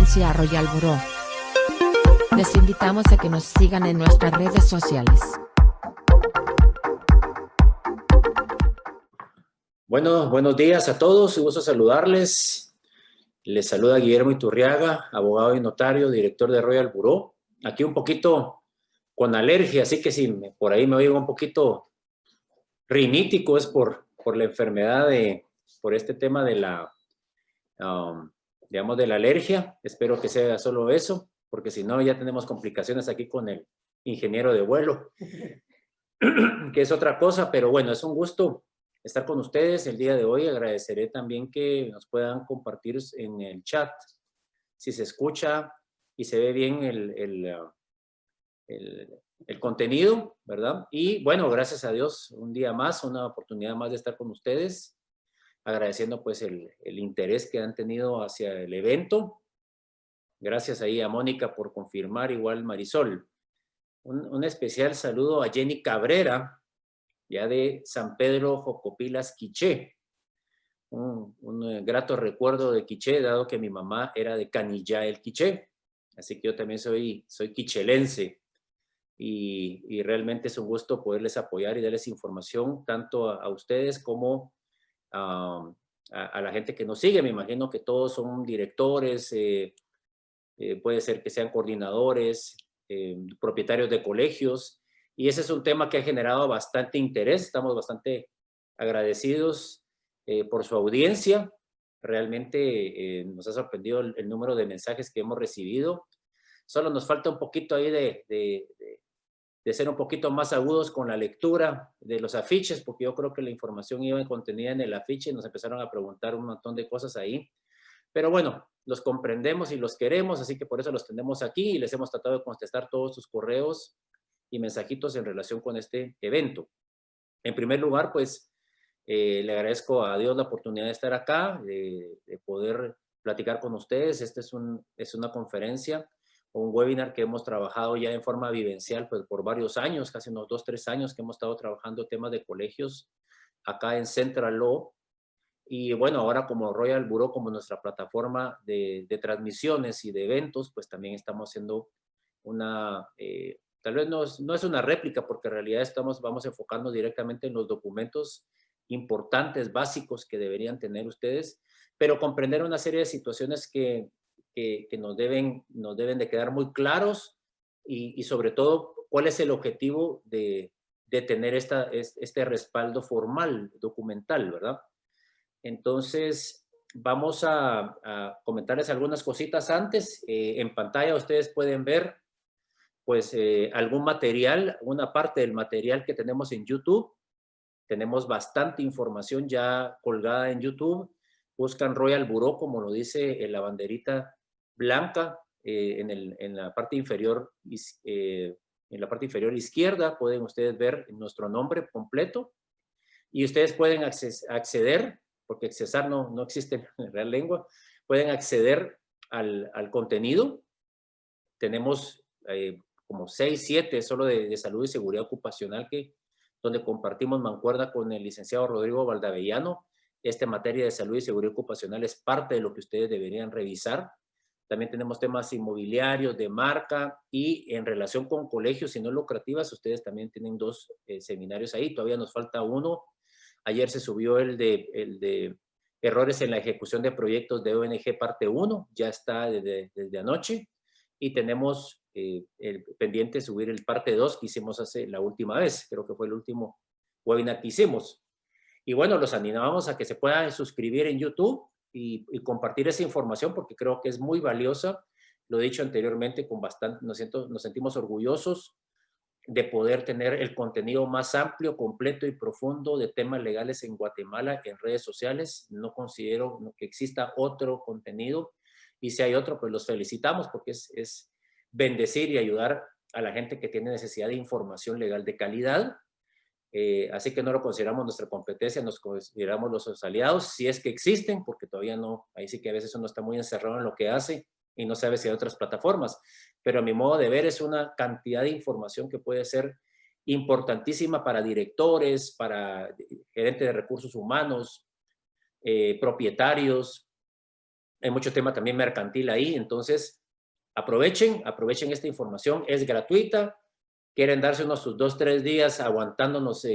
agencia Royal Bureau. Les invitamos a que nos sigan en nuestras redes sociales. Bueno, buenos días a todos, un gusto saludarles. Les saluda Guillermo Iturriaga, abogado y notario, director de Royal Bureau. Aquí un poquito con alergia, así que si por ahí me oigo un poquito rinítico es por la enfermedad por este tema de la, digamos, de la alergia. Espero que sea solo eso, porque si no ya tenemos complicaciones aquí con el ingeniero de vuelo, que es otra cosa, pero bueno, es un gusto estar con ustedes el día de hoy. Agradeceré también que nos puedan compartir en el chat si se escucha y se ve bien el contenido, ¿verdad? Y bueno, gracias a Dios, un día más, una oportunidad más de estar con ustedes, agradeciendo pues el interés que han tenido hacia el evento. Gracias ahí a Mónica por confirmar, igual Marisol. Un especial saludo a Jenny Cabrera, ya de San Pedro Jocopilas, Quiché. Un grato recuerdo de Quiché, dado que mi mamá era de Canillá, el Quiché. Así que yo también soy quichelense. Y realmente es un gusto poderles apoyar y darles información tanto a ustedes como a la gente que nos sigue. Me imagino que todos son directores, puede ser que sean coordinadores, propietarios de colegios, y ese es un tema que ha generado bastante interés. Estamos bastante agradecidos por su audiencia. Realmente nos ha sorprendido el número de mensajes que hemos recibido. Solo nos falta un poquito ahí de ser un poquito más agudos con la lectura de los afiches, porque yo creo que la información iba contenida en el afiche y nos empezaron a preguntar un montón de cosas ahí. Pero bueno, los comprendemos y los queremos, así que por eso los tenemos aquí y les hemos tratado de contestar todos sus correos y mensajitos en relación con este evento. En primer lugar, pues, le agradezco a Dios la oportunidad de estar acá, de poder platicar con ustedes. Este es una conferencia, un webinar que hemos trabajado ya en forma vivencial pues, por varios años, casi unos 2, 3 años que hemos estado trabajando temas de colegios acá en Central Law. Y bueno, ahora como Royal Bureau, como nuestra plataforma de transmisiones y de eventos, pues también estamos haciendo tal vez no es una réplica, porque en realidad vamos enfocando directamente en los documentos importantes, básicos que deberían tener ustedes, pero comprender una serie de situaciones que nos deben de quedar muy claros y sobre todo cuál es el objetivo de tener este respaldo formal, documental, ¿verdad? Entonces, vamos a comentarles algunas cositas antes. En pantalla ustedes pueden ver pues algún material, una parte del material que tenemos en YouTube. Tenemos bastante información ya colgada en YouTube. Buscan Royal Bureau, como lo dice en la banderita blanca, en la parte inferior, en la parte inferior izquierda pueden ustedes ver nuestro nombre completo y ustedes pueden acceder, porque accesar no existe en real lengua, pueden acceder al contenido. Tenemos como 6, 7 solo de salud y seguridad ocupacional donde compartimos mancuerna con el licenciado Rodrigo Valdavellano. Esta materia de salud y seguridad ocupacional es parte de lo que ustedes deberían revisar. También tenemos temas inmobiliarios, de marca y en relación con colegios y no lucrativas, ustedes también tienen 2 seminarios ahí. Todavía nos falta uno. Ayer se subió el de errores en la ejecución de proyectos de ONG parte 1, ya está desde anoche. Y tenemos el pendiente subir el parte 2 que hicimos la última vez, creo que fue el último webinar que hicimos. Y bueno, los animamos a que se puedan suscribir en YouTube y compartir esa información porque creo que es muy valiosa. Lo he dicho anteriormente, nos sentimos orgullosos de poder tener el contenido más amplio, completo y profundo de temas legales en Guatemala en redes sociales. No considero que exista otro contenido y si hay otro, pues los felicitamos porque es bendecir y ayudar a la gente que tiene necesidad de información legal de calidad. Así que no lo consideramos nuestra competencia, nos consideramos los aliados, si es que existen, porque todavía no, ahí sí que a veces uno está muy encerrado en lo que hace y no sabe si hay otras plataformas, pero a mi modo de ver es una cantidad de información que puede ser importantísima para directores, para gerentes de recursos humanos, propietarios, Hay mucho tema también mercantil ahí, entonces aprovechen esta información, es gratuita. Quieren darse unos sus 2, 3 días aguantándonos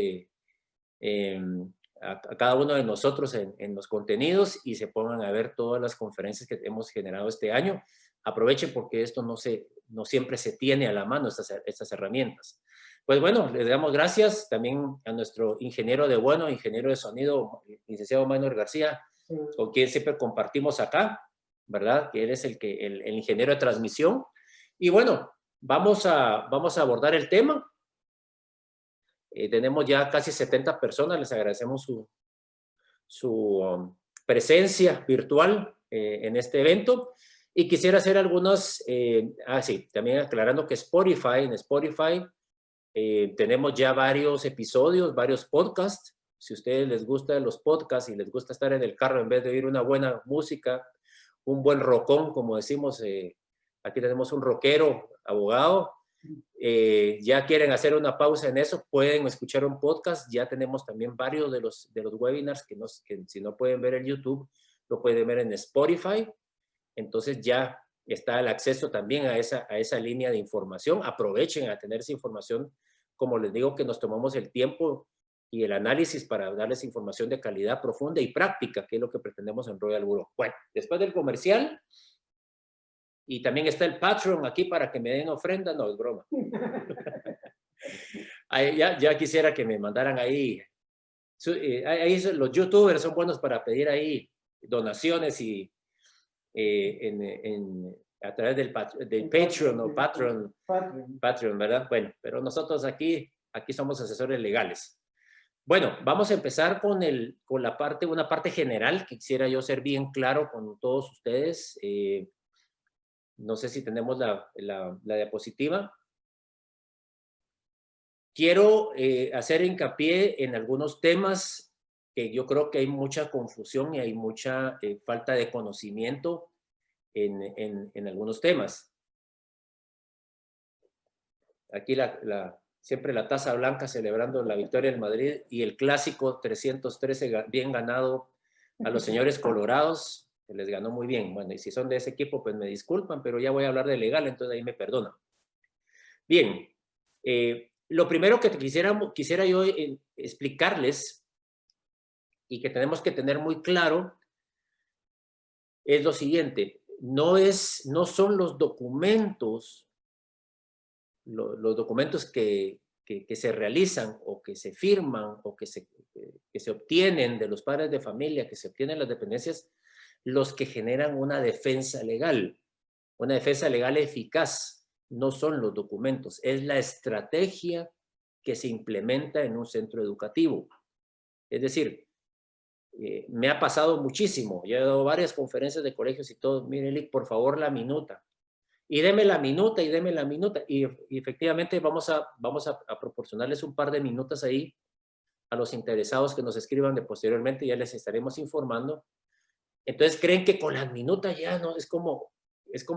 a cada uno de nosotros en los contenidos y se pongan a ver todas las conferencias que hemos generado este año. Aprovechen porque esto no siempre se tiene a la mano, estas herramientas. Pues bueno, les damos gracias también a nuestro ingeniero de sonido, licenciado Manuel García, con quien siempre compartimos acá, ¿verdad? Que él es el ingeniero de transmisión. Y bueno, vamos a abordar el tema. Tenemos ya casi 70 personas, les agradecemos su presencia virtual en este evento. Y quisiera hacer algunas, sí, también aclarando que en Spotify tenemos ya varios episodios, varios podcasts. Si a ustedes les gustan los podcasts y les gusta estar en el carro en vez de oír una buena música, un buen rockón, como decimos, aquí tenemos un rockero, abogado, ya quieren hacer una pausa en eso, pueden escuchar un podcast. Ya tenemos también varios de los webinars que si no pueden ver en YouTube, lo pueden ver en Spotify. Entonces ya está el acceso también a esa línea de información. Aprovechen a tener esa información. Como les digo, que nos tomamos el tiempo y el análisis para darles información de calidad profunda y práctica, que es lo que pretendemos en Royal Bureau. Bueno, después del comercial, y también está el Patreon aquí para que me den ofrenda. No, es broma. Ya quisiera que me mandaran ahí. Ahí los youtubers son buenos para pedir ahí donaciones y a través del Patreon o Patreon, ¿verdad? Bueno, pero nosotros aquí somos asesores legales. Bueno, vamos a empezar con una parte general que quisiera yo ser bien claro con todos ustedes. No sé si tenemos la diapositiva. Quiero hacer hincapié en algunos temas que yo creo que hay mucha confusión y hay mucha falta de conocimiento en algunos temas. Aquí siempre la taza blanca celebrando la victoria del Madrid y el clásico 313 bien ganado a los señores colorados, que les ganó muy bien. Bueno, y si son de ese equipo, pues me disculpan, pero ya voy a hablar de legal, entonces ahí me perdonan. Bien, lo primero que quisiera yo explicarles y que tenemos que tener muy claro es lo siguiente. No son los documentos que se realizan o que se firman o que se obtienen de los padres de familia, que se obtienen las dependencias, los que generan una defensa legal eficaz. No son los documentos, es la estrategia que se implementa en un centro educativo. Es decir, me ha pasado muchísimo. Yo he dado varias conferencias de colegios y todo. Miren, por favor, la minuta. Y deme la minuta, y deme la minuta. Y efectivamente vamos a proporcionarles un par de minutas ahí a los interesados que nos escriban de posteriormente. Ya les estaremos informando. Entonces creen que con las minutas ya no, es como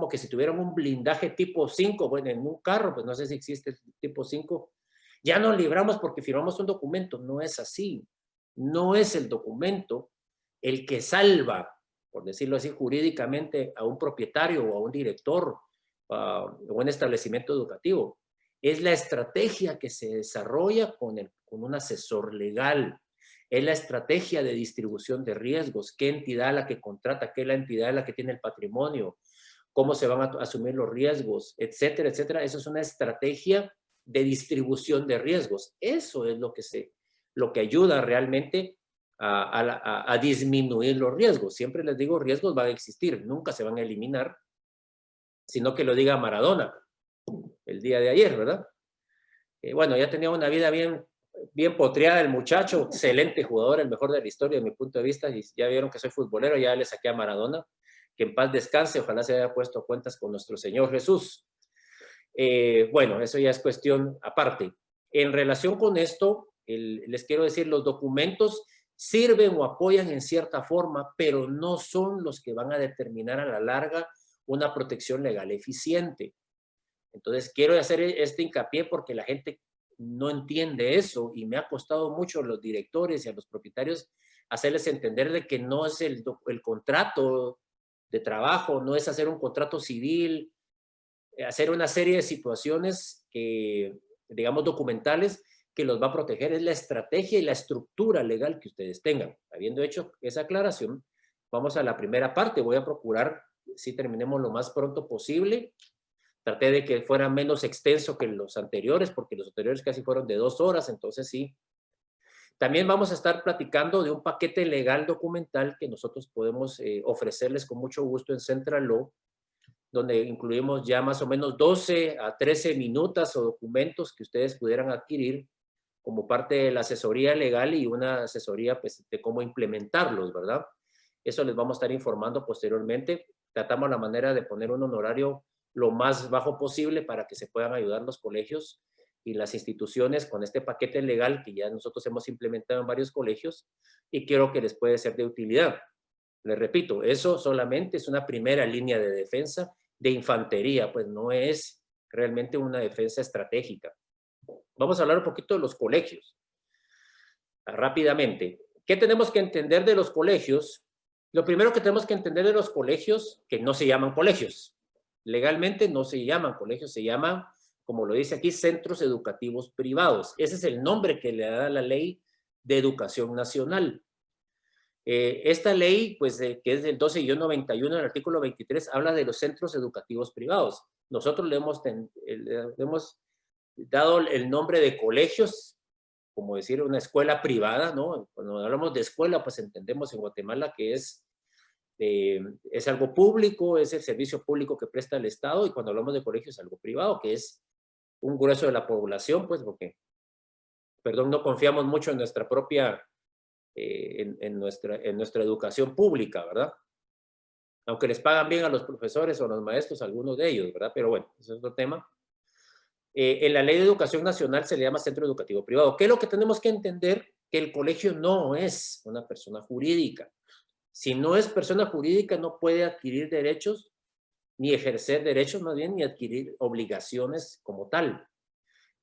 que si tuvieran un blindaje tipo 5, bueno, en un carro, pues no sé si existe el tipo 5, ya nos libramos porque firmamos un documento. No es así. No es el documento el que salva, por decirlo así, jurídicamente a un propietario o a un director o un establecimiento educativo. Es la estrategia que se desarrolla con un asesor legal. Es la estrategia de distribución de riesgos, qué entidad la que contrata, qué es la entidad la que tiene el patrimonio, cómo se van a asumir los riesgos, etcétera, etcétera. Eso es una estrategia de distribución de riesgos. Eso es lo que ayuda realmente a disminuir los riesgos. Siempre les digo, riesgos van a existir, nunca se van a eliminar, sino que lo diga Maradona el día de ayer, ¿verdad? Bueno, ya tenía una vida bien potreada el muchacho, excelente jugador, el mejor de la historia, de mi punto de vista, y ya vieron que soy futbolero, ya le saqué a Maradona, que en paz descanse, ojalá se haya puesto a cuentas con nuestro Señor Jesús. Bueno, eso ya es cuestión aparte. En relación con esto, les quiero decir, los documentos sirven o apoyan en cierta forma, pero no son los que van a determinar a la larga una protección legal eficiente. Entonces, quiero hacer este hincapié porque la gente no entiende eso y me ha costado mucho a los directores y a los propietarios hacerles entender de que no es el contrato de trabajo, no es hacer un contrato civil, hacer una serie de situaciones que, digamos, documentales que los va a proteger. Es la estrategia y la estructura legal que ustedes tengan. Habiendo hecho esa aclaración, vamos a la primera parte. Voy a procurar si terminemos lo más pronto posible. Traté de que fuera menos extenso que los anteriores, porque los anteriores casi fueron de 2 horas, entonces sí. También vamos a estar platicando de un paquete legal documental que nosotros podemos ofrecerles con mucho gusto en Central Law, donde incluimos ya más o menos 12 a 13 minutas o documentos que ustedes pudieran adquirir como parte de la asesoría legal y una asesoría pues, de cómo implementarlos, ¿verdad? Eso les vamos a estar informando posteriormente. Tratamos la manera de poner un honorario lo más bajo posible para que se puedan ayudar los colegios y las instituciones con este paquete legal que ya nosotros hemos implementado en varios colegios y creo que les puede ser de utilidad. Les repito, eso solamente es una primera línea de defensa de infantería, pues no es realmente una defensa estratégica. Vamos a hablar un poquito de los colegios. Rápidamente, ¿qué tenemos que entender de los colegios? Lo primero que tenemos que entender de los colegios, que no se llaman colegios. Legalmente no se llaman colegios, se llaman, como lo dice aquí, centros educativos privados. Ese es el nombre que le da la Ley de Educación Nacional. Esta ley, pues, que es del 12-91, el artículo 23, habla de los centros educativos privados. Nosotros le hemos dado el nombre de colegios, como decir una escuela privada, ¿no? Cuando hablamos de escuela, pues entendemos en Guatemala que es algo público, es el servicio público que presta el Estado, y cuando hablamos de colegios es algo privado, que es un grueso de la población, pues porque, perdón, no confiamos mucho en nuestra propia, en nuestra educación pública, ¿verdad? Aunque les pagan bien a los profesores o a los maestros, algunos de ellos, ¿verdad? Pero bueno, ese es otro tema. En la Ley de Educación Nacional se le llama centro educativo privado. ¿Qué es lo que tenemos que entender? Que el colegio no es una persona jurídica. Si no es persona jurídica, no puede adquirir derechos, ni ejercer derechos más bien, ni adquirir obligaciones como tal.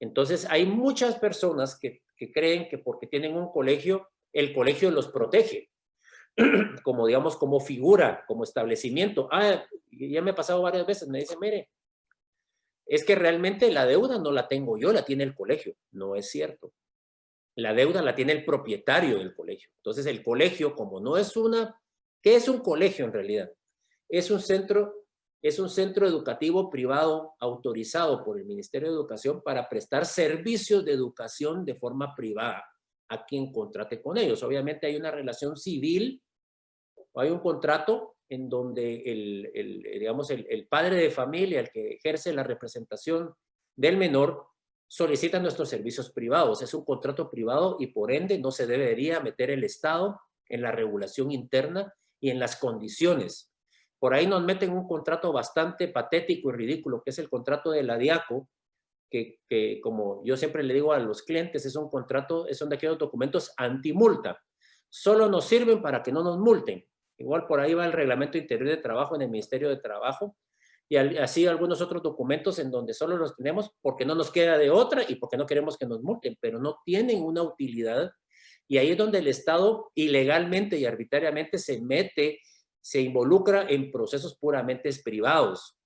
Entonces, hay muchas personas que creen que porque tienen un colegio, el colegio los protege, como digamos, como figura, como establecimiento. Ya me ha pasado varias veces, me dicen, mire, es que realmente la deuda no la tengo yo, la tiene el colegio. No es cierto. La deuda la tiene el propietario del colegio. Entonces, el colegio, como no es ¿qué es un colegio en realidad? Es un centro educativo privado autorizado por el Ministerio de Educación para prestar servicios de educación de forma privada a quien contrate con ellos. Obviamente hay una relación civil, hay un contrato en donde el padre de familia, el que ejerce la representación del menor, solicita nuestros servicios privados. Es un contrato privado y por ende no se debería meter el Estado en la regulación interna y en las condiciones. Por ahí nos meten un contrato bastante patético y ridículo, que es el contrato de la DIACO, que como yo siempre le digo a los clientes, son de aquellos documentos antimulta. Solo nos sirven para que no nos multen. Igual por ahí va el Reglamento Interior de Trabajo en el Ministerio de Trabajo y así algunos otros documentos en donde solo los tenemos porque no nos queda de otra y porque no queremos que nos multen, pero no tienen una utilidad. Y ahí es donde el Estado ilegalmente y arbitrariamente se involucra en procesos puramente privados.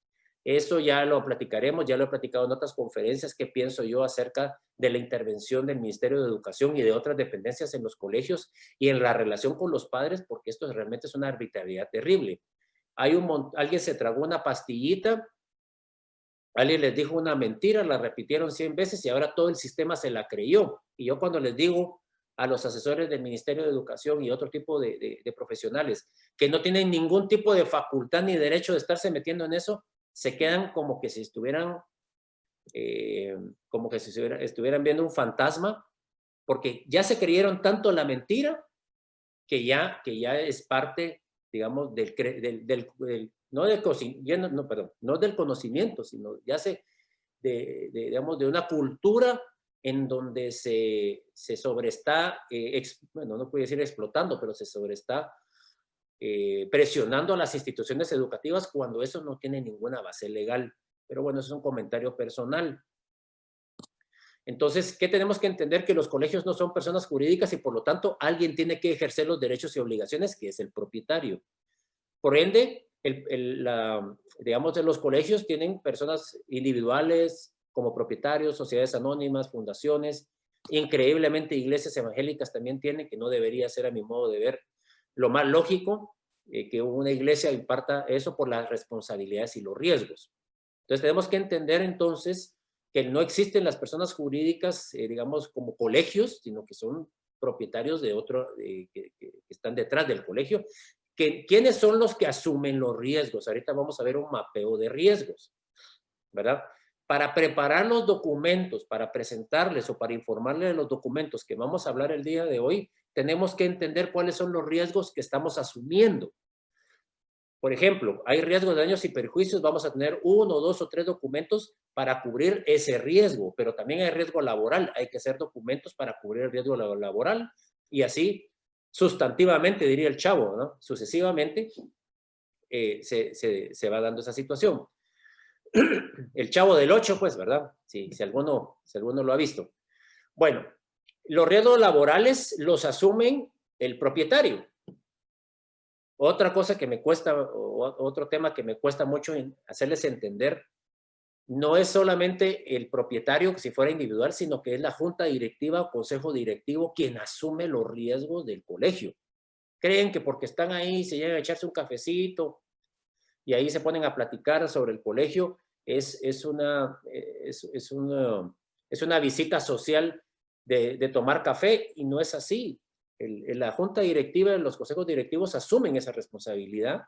Eso ya lo platicaremos, ya lo he platicado en otras conferencias, qué pienso yo acerca de la intervención del Ministerio de Educación y de otras dependencias en los colegios y en la relación con los padres, porque esto realmente es una arbitrariedad terrible. Alguien se tragó una pastillita, alguien les dijo una mentira, la repitieron 100 veces y ahora todo el sistema se la creyó. Y yo cuando les digo a los asesores del Ministerio de Educación y otro tipo de profesionales que no tienen ningún tipo de facultad ni derecho de estarse metiendo en eso, se quedan como que si estuvieran viendo un fantasma, porque ya se creyeron tanto la mentira que ya es parte, digamos, no del conocimiento, sino ya digamos, de una cultura en donde se sobreestá, bueno, no puedo decir explotando, pero se sobreestá presionando a las instituciones educativas cuando eso no tiene ninguna base legal. Pero bueno, eso es un comentario personal. Entonces, ¿qué tenemos que entender? Que los colegios no son personas jurídicas y por lo tanto alguien tiene que ejercer los derechos y obligaciones, que es el propietario. Por ende, digamos, de los colegios tienen personas individuales como propietarios, sociedades anónimas, fundaciones, increíblemente iglesias evangélicas también tienen, que no debería ser a mi modo de ver lo más lógico, que una iglesia imparta eso por las responsabilidades y los riesgos. Entonces tenemos que entender entonces que no existen las personas jurídicas, digamos, como colegios, sino que son propietarios de otro, que están detrás del colegio. ¿Quiénes son los que asumen los riesgos? Ahorita vamos a ver un mapeo de riesgos, ¿verdad? Para preparar los documentos, para presentarles o para informarles de los documentos que vamos a hablar el día de hoy, tenemos que entender cuáles son los riesgos que estamos asumiendo. Por ejemplo, hay riesgos de daños y perjuicios, vamos a tener 1, 2 o 3 documentos para cubrir ese riesgo, pero también hay riesgo laboral, hay que hacer documentos para cubrir el riesgo laboral y así sustantivamente, diría el chavo, ¿no? Sucesivamente se va dando esa situación. El Chavo del 8, pues, ¿verdad? Si alguno lo ha visto. Bueno, los riesgos laborales los asumen el propietario. Otra cosa que me cuesta, otro tema que me cuesta mucho hacerles entender, no es solamente el propietario, si fuera individual, sino que es la junta directiva o consejo directivo quien asume los riesgos del colegio. Creen que porque están ahí, se llegan a echarse un cafecito y ahí se ponen a platicar sobre el colegio, es una visita social de tomar café, y no es así. La junta directiva, los consejos directivos asumen esa responsabilidad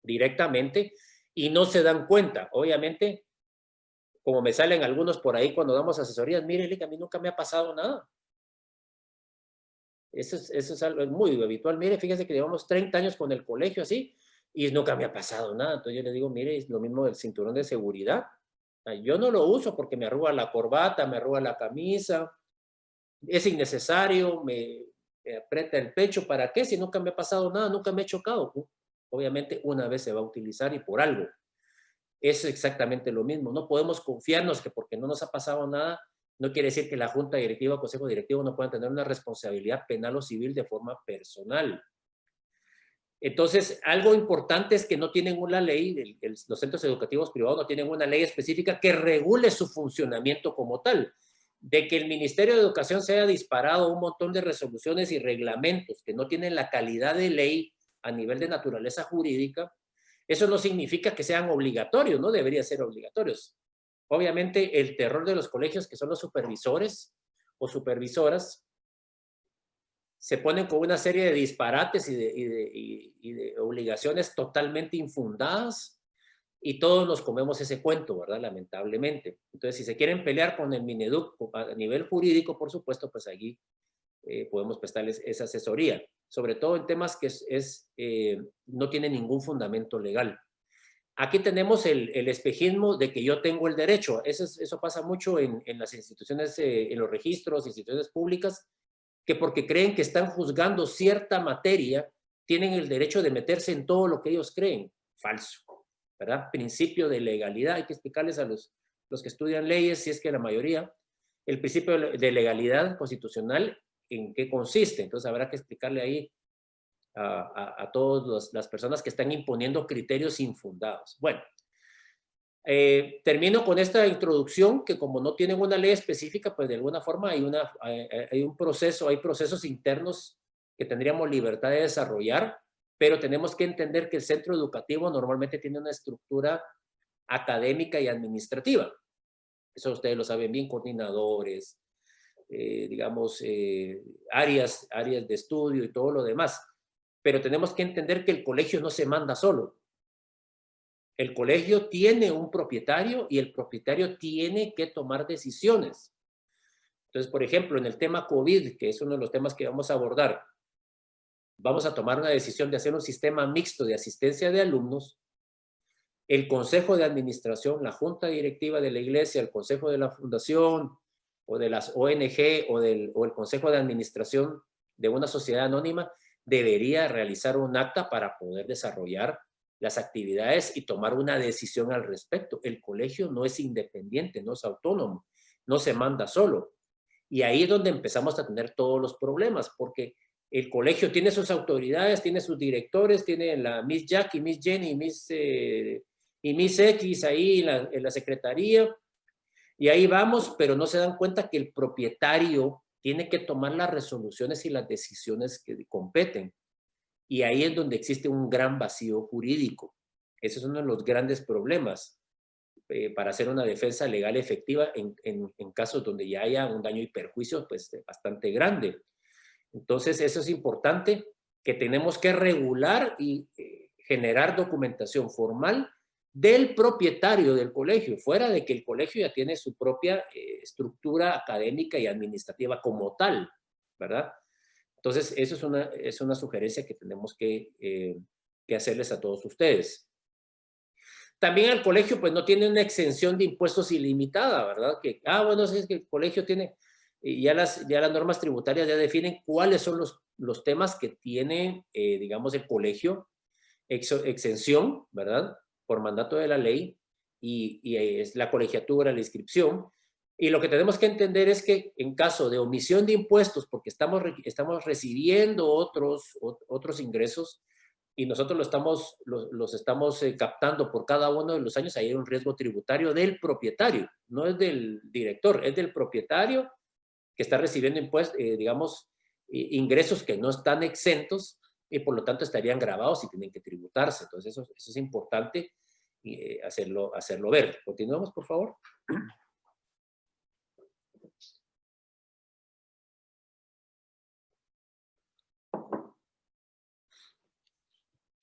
directamente y no se dan cuenta. Obviamente, como me salen algunos por ahí cuando damos asesorías, mire, a mí nunca me ha pasado nada. Eso es algo muy habitual. Mire, fíjese que llevamos 30 años con el colegio así, y nunca me ha pasado nada. Entonces yo le digo, mire, es lo mismo del cinturón de seguridad. Yo no lo uso porque me arruga la corbata, me arruga la camisa, es innecesario, me aprieta el pecho. ¿Para qué? Si nunca me ha pasado nada, nunca me he chocado. Obviamente una vez se va a utilizar y por algo. Es exactamente lo mismo. No podemos confiarnos que porque no nos ha pasado nada, no quiere decir que la junta directiva o consejo directivo no puedan tener una responsabilidad penal o civil de forma personal. Entonces, algo importante es que no tienen una ley, los centros educativos privados no tienen una ley específica que regule su funcionamiento como tal. De que el Ministerio de Educación se haya disparado un montón de resoluciones y reglamentos que no tienen la calidad de ley a nivel de naturaleza jurídica, eso no significa que sean obligatorios, no deberían ser obligatorios. Obviamente, el terror de los colegios, que son los supervisores o supervisoras, se ponen con una serie de disparates y de obligaciones totalmente infundadas, y todos nos comemos ese cuento, ¿verdad? Lamentablemente. Entonces, si se quieren pelear con el Mineduc a nivel jurídico, por supuesto, pues allí podemos prestarles esa asesoría, sobre todo en temas que no tienen ningún fundamento legal. Aquí tenemos el espejismo de que yo tengo el derecho. Eso pasa mucho en las instituciones, en los registros, instituciones públicas, que porque creen que están juzgando cierta materia, tienen el derecho de meterse en todo lo que ellos creen. Falso, ¿verdad? Principio de legalidad. Hay que explicarles a los que estudian leyes, si es que la mayoría, el principio de legalidad constitucional, en qué consiste. Entonces habrá que explicarle ahí a todas las personas que están imponiendo criterios infundados. Bueno, termino con esta introducción, que como no tienen una ley específica, pues de alguna forma hay procesos internos que tendríamos libertad de desarrollar, pero tenemos que entender que el centro educativo normalmente tiene una estructura académica y administrativa. Eso ustedes lo saben bien, coordinadores, digamos, áreas de estudio y todo lo demás. Pero tenemos que entender que el colegio no se manda solo. El colegio tiene un propietario y el propietario tiene que tomar decisiones. Entonces, por ejemplo, en el tema COVID, que es uno de los temas que vamos a abordar, vamos a tomar una decisión de hacer un sistema mixto de asistencia de alumnos. El consejo de administración, la junta directiva de la iglesia, el consejo de la fundación o de las ONG o el consejo de administración de una sociedad anónima debería realizar un acta para poder desarrollar las actividades y tomar una decisión al respecto. El colegio no es independiente, no es autónomo, no se manda solo. Y ahí es donde empezamos a tener todos los problemas, porque el colegio tiene sus autoridades, tiene sus directores, tiene la Miss Jackie, Miss Jenny, y Miss X ahí en la secretaría, y ahí vamos, pero no se dan cuenta que el propietario tiene que tomar las resoluciones y las decisiones que competen. Y ahí es donde existe un gran vacío jurídico. Ese es uno de los grandes problemas para hacer una defensa legal efectiva en casos donde ya haya un daño y perjuicio pues, bastante grande. Entonces, eso es importante, que tenemos que regular y generar documentación formal del propietario del colegio, fuera de que el colegio ya tiene su propia estructura académica y administrativa como tal, ¿verdad? Entonces, eso es una sugerencia que tenemos que hacerles a todos ustedes. También el colegio, pues, no tiene una exención de impuestos ilimitada, ¿verdad? Bueno, es que el colegio tiene, ya las normas tributarias ya definen cuáles son los temas que tiene, digamos, el colegio exención, ¿verdad? Por mandato de la ley, y es la colegiatura, la inscripción. Y lo que tenemos que entender es que en caso de omisión de impuestos, porque estamos recibiendo otros ingresos y nosotros los estamos captando por cada uno de los años, ahí hay un riesgo tributario del propietario, no es del director, es del propietario que está recibiendo impuestos, digamos, ingresos que no están exentos y por lo tanto estarían gravados y tienen que tributarse. Entonces eso es importante hacerlo ver. Continuamos, por favor.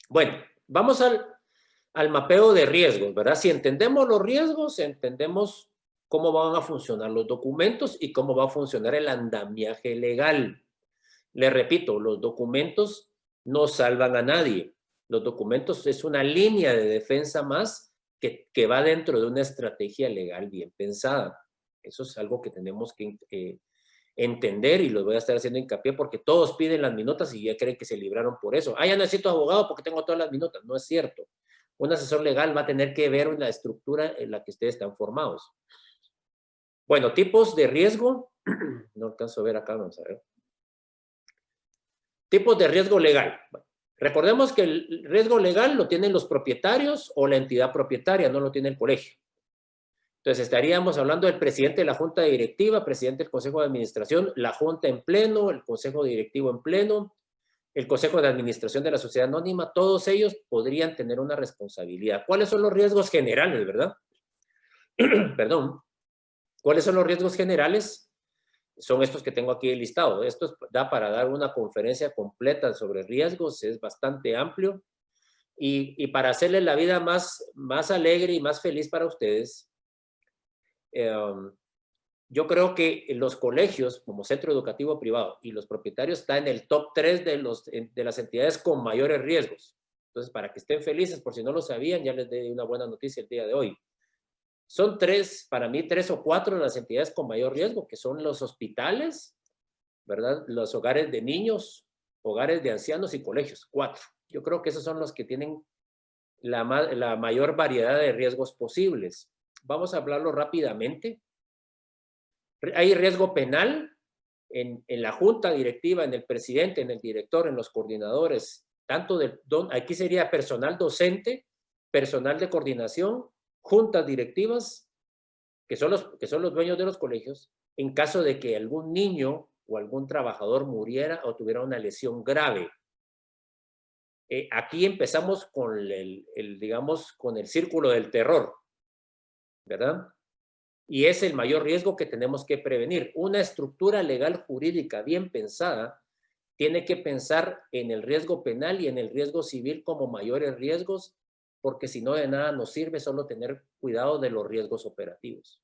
Bueno, vamos al mapeo de riesgos, ¿verdad? Si entendemos los riesgos, entendemos cómo van a funcionar los documentos y cómo va a funcionar el andamiaje legal. Les repito, los documentos no salvan a nadie. Los documentos es una línea de defensa más que va dentro de una estrategia legal bien pensada. Eso es algo que tenemos que entender y lo voy a estar haciendo hincapié porque todos piden las minutas y ya creen que se libraron por eso. Ya necesito abogado porque tengo todas las minutas. No es cierto. Un asesor legal va a tener que ver la estructura en la que ustedes están formados. Bueno, tipos de riesgo. No alcanzo a ver acá, vamos a ver. Tipos de riesgo legal. Bueno, recordemos que el riesgo legal lo tienen los propietarios o la entidad propietaria, no lo tiene el colegio. Entonces estaríamos hablando del presidente de la junta directiva, presidente del consejo de administración, la junta en pleno, el consejo directivo en pleno, el consejo de administración de la sociedad anónima, todos ellos podrían tener una responsabilidad. ¿Cuáles son los riesgos generales, verdad? Perdón. ¿Cuáles son los riesgos generales? Son estos que tengo aquí listados. Esto da para dar una conferencia completa sobre riesgos, es bastante amplio. Y para hacerles la vida más alegre y más feliz para ustedes, yo creo que los colegios como centro educativo privado y los propietarios están en el top 3 de las entidades con mayores riesgos. Entonces, para que estén felices, por si no lo sabían, ya les doy una buena noticia el día de hoy. Son para mí 3 o 4 de las entidades con mayor riesgo, que son los hospitales, ¿verdad? Los hogares de niños, hogares de ancianos y colegios, 4. Yo creo que esos son los que tienen la mayor variedad de riesgos posibles. Vamos a hablarlo rápidamente. Hay riesgo penal en la junta directiva, en el presidente, en el director, en los coordinadores, aquí sería personal docente, personal de coordinación, juntas directivas, que son los dueños de los colegios, en caso de que algún niño o algún trabajador muriera o tuviera una lesión grave. Aquí empezamos digamos, con el círculo del terror, ¿verdad? Y es el mayor riesgo que tenemos que prevenir. Una estructura legal jurídica bien pensada tiene que pensar en el riesgo penal y en el riesgo civil como mayores riesgos, porque si no de nada nos sirve solo tener cuidado de los riesgos operativos.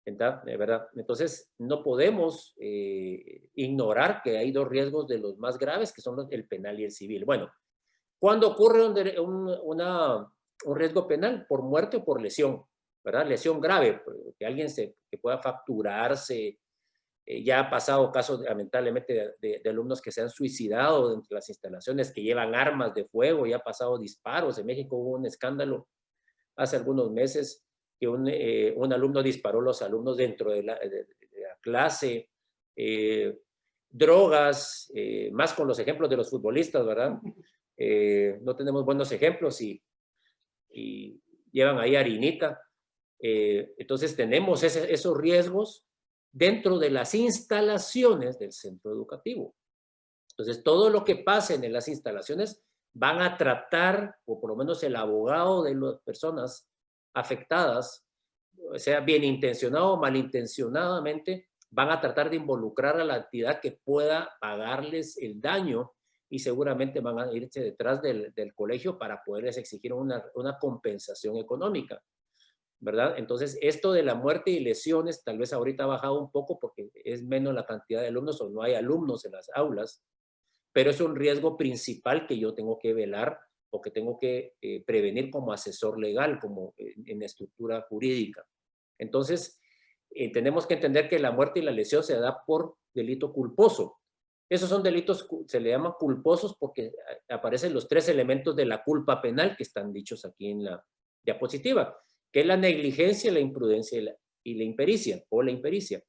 ¿Verdad? Entonces, no podemos ignorar que hay 2 riesgos de los más graves, que son el penal y el civil. Bueno, ¿cuándo ocurre un riesgo penal? Por muerte o por lesión, ¿verdad? Lesión grave, que alguien que pueda fracturarse. Ya ha pasado casos, lamentablemente, de alumnos que se han suicidado entre las instalaciones, que llevan armas de fuego, ya ha pasado disparos. En México hubo un escándalo hace algunos meses que un alumno disparó a los alumnos dentro de la clase. drogas, más con los ejemplos de los futbolistas, ¿verdad? No tenemos buenos ejemplos y llevan ahí harinita. Entonces tenemos esos riesgos dentro de las instalaciones del centro educativo. Entonces todo lo que pasen en las instalaciones van a tratar, o por lo menos el abogado de las personas afectadas, sea bien intencionado o malintencionadamente, van a tratar de involucrar a la entidad que pueda pagarles el daño y seguramente van a irse detrás del colegio para poderles exigir una compensación económica, ¿verdad? Entonces, esto de la muerte y lesiones tal vez ahorita ha bajado un poco porque es menos la cantidad de alumnos o no hay alumnos en las aulas, pero es un riesgo principal que yo tengo que velar o que tengo que prevenir como asesor legal, como en estructura jurídica. Entonces, tenemos que entender que la muerte y la lesión se da por delito culposo. Esos son delitos, se le llaman culposos porque aparecen los 3 elementos de la culpa penal que están dichos aquí en la diapositiva, que es la negligencia, la imprudencia y la impericia, o la impericia.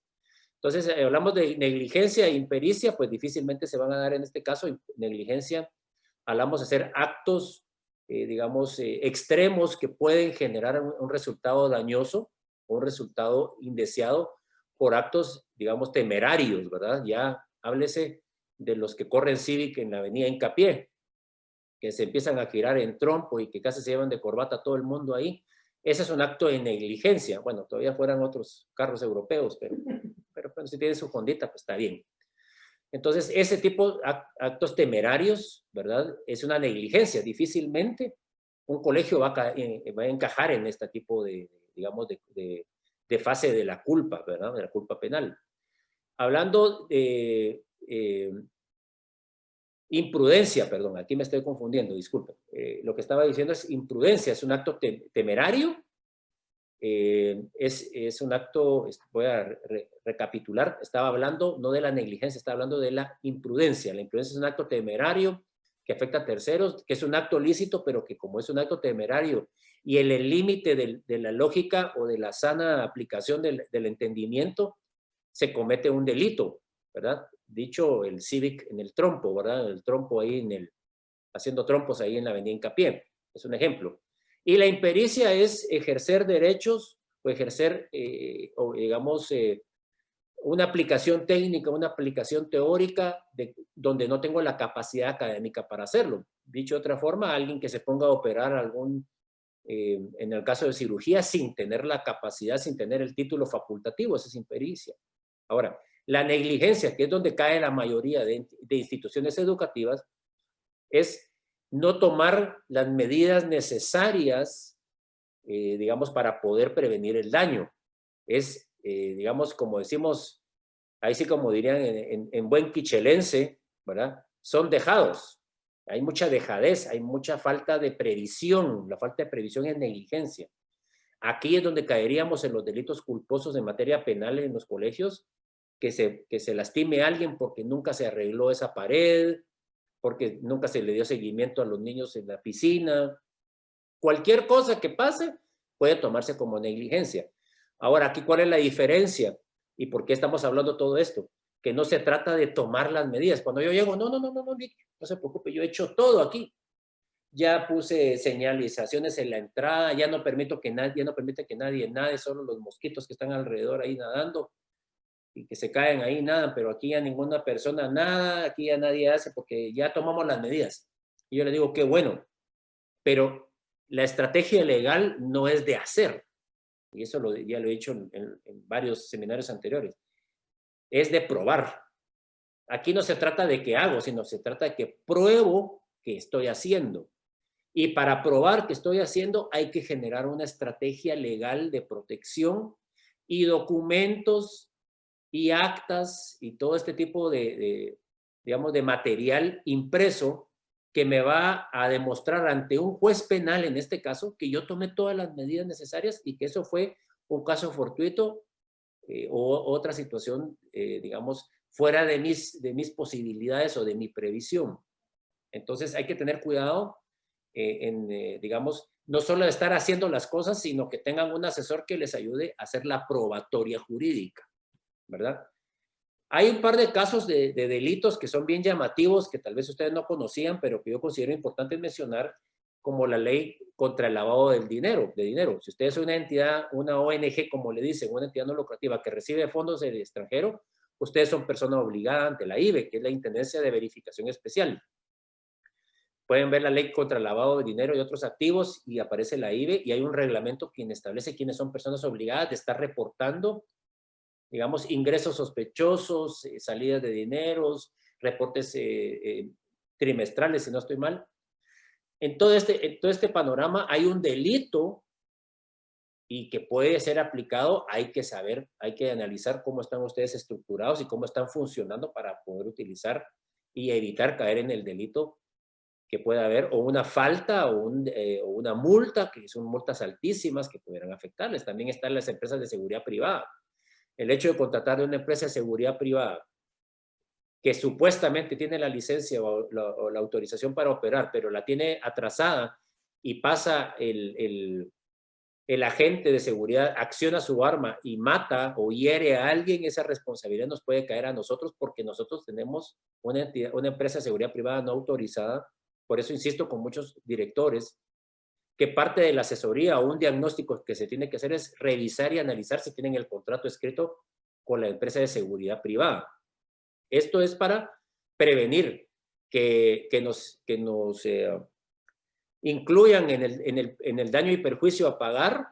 Entonces, hablamos de negligencia e impericia, pues difícilmente se van a dar en este caso. Negligencia, hablamos de hacer actos, digamos, extremos que pueden generar un resultado dañoso, un resultado indeseado por actos, digamos, temerarios, ¿verdad? Ya háblese de los que corren Civic en la avenida Hincapié, que se empiezan a girar en trompo y que casi se llevan de corbata a todo el mundo ahí. Ese es un acto de negligencia. Bueno, todavía fueran otros carros europeos, pero bueno, si tienen su fondita, pues está bien. Entonces, ese tipo de actos temerarios, ¿verdad? Es una negligencia. Difícilmente un colegio va a encajar en este tipo de, digamos, de fase de la culpa, ¿verdad? De la culpa penal. Hablando de imprudencia, perdón, aquí me estoy confundiendo, disculpen. Lo que estaba diciendo es imprudencia, es un acto temerario. Es un acto, voy a recapitular, estaba hablando no de la negligencia, estaba hablando de la imprudencia. La imprudencia es un acto temerario que afecta a terceros, que es un acto lícito, pero que como es un acto temerario y en el límite de la lógica o de la sana aplicación del entendimiento, se comete un delito, ¿verdad? Dicho el Civic en el trompo, ¿verdad? El trompo ahí haciendo trompos ahí en la avenida Hincapié, es un ejemplo. Y la impericia es ejercer derechos o ejercer, o digamos, una aplicación técnica, una aplicación teórica donde no tengo la capacidad académica para hacerlo. Dicho de otra forma, alguien que se ponga a operar en el caso de cirugía sin tener la capacidad, sin tener el título facultativo, esa es impericia. Ahora, la negligencia, que es donde cae la mayoría de instituciones educativas, es no tomar las medidas necesarias, digamos, para poder prevenir el daño. Es, digamos, como decimos, ahí sí como dirían en buen quichelense, ¿verdad? Son dejados. Hay mucha dejadez, hay mucha falta de previsión. La falta de previsión es negligencia. Aquí es donde caeríamos en los delitos culposos en materia penal en los colegios, que se lastime a alguien porque nunca se arregló esa pared, porque nunca se le dio seguimiento a los niños en la piscina. Cualquier cosa que pase puede tomarse como negligencia. Ahora, aquí, ¿cuál es la diferencia? ¿Y por qué estamos hablando todo esto? Que no se trata de tomar las medidas. Cuando yo llego, no, no se preocupe, yo he hecho todo aquí. Ya puse señalizaciones en la entrada, ya no permite que nadie nade, solo los mosquitos que están alrededor ahí nadando y que se caen ahí nada, pero aquí ya ninguna persona nada, aquí ya nadie hace porque ya tomamos las medidas. Y yo le digo, qué bueno, pero la estrategia legal no es de hacer, y eso ya lo he dicho en varios seminarios anteriores, es de probar. Aquí no se trata de qué hago, sino se trata de que pruebo que estoy haciendo. Y para probar que estoy haciendo hay que generar una estrategia legal de protección y documentos y actas y todo este tipo digamos, de material impreso que me va a demostrar ante un juez penal, en este caso, que yo tomé todas las medidas necesarias y que eso fue un caso fortuito o otra situación, digamos, fuera de mis posibilidades o de mi previsión. Entonces hay que tener cuidado digamos, no solo de estar haciendo las cosas, sino que tengan un asesor que les ayude a hacer la probatoria jurídica, ¿verdad? Hay un par de casos de delitos que son bien llamativos, que tal vez ustedes no conocían, pero que yo considero importante mencionar, como la ley contra el lavado del dinero, de dinero. Si usted es una entidad, una ONG, como le dicen, una entidad no lucrativa que recibe fondos del extranjero, ustedes son personas obligadas ante la IVE, que es la Intendencia de Verificación Especial. Pueden ver la ley contra el lavado de dinero y otros activos y aparece la IVE y hay un reglamento que establece quiénes son personas obligadas de estar reportando, digamos, ingresos sospechosos, salidas de dineros, reportes trimestrales, si no estoy mal. En todo este panorama hay un delito y que puede ser aplicado. Hay que saber, hay que analizar cómo están ustedes estructurados y cómo están funcionando para poder utilizar y evitar caer en el delito que pueda haber, o una falta o una multa, que son multas altísimas que pudieran afectarles. También están las empresas de seguridad privada. El hecho de contratar de una empresa de seguridad privada que supuestamente tiene la licencia o la autorización para operar, pero la tiene atrasada y pasa el agente de seguridad, acciona su arma y mata o hiere a alguien, esa responsabilidad nos puede caer a nosotros porque nosotros tenemos una empresa de seguridad privada no autorizada. Por eso insisto con muchos directores que parte de la asesoría o un diagnóstico que se tiene que hacer es revisar y analizar si tienen el contrato escrito con la empresa de seguridad privada. Esto es para prevenir que nos incluyan en el daño y perjuicio a pagar,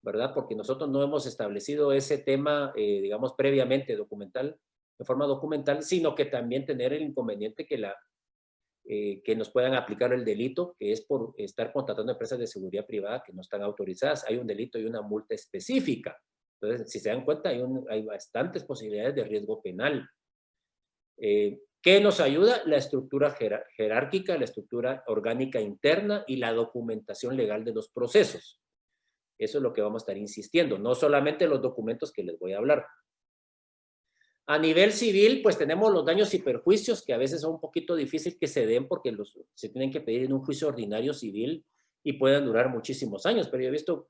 ¿verdad? Porque nosotros no hemos establecido ese tema, digamos, previamente documental, de forma documental, sino que también tener el inconveniente que nos puedan aplicar el delito, que es por estar contratando empresas de seguridad privada que no están autorizadas. Hay un delito y una multa específica. Entonces, si se dan cuenta, hay bastantes posibilidades de riesgo penal. ¿Qué nos ayuda? La estructura jerárquica, la estructura orgánica interna y la documentación legal de los procesos. Eso es lo que vamos a estar insistiendo, no solamente los documentos que les voy a hablar. A nivel civil, pues tenemos los daños y perjuicios, que a veces son un poquito difícil que se den porque se tienen que pedir en un juicio ordinario civil y pueden durar muchísimos años, pero yo he visto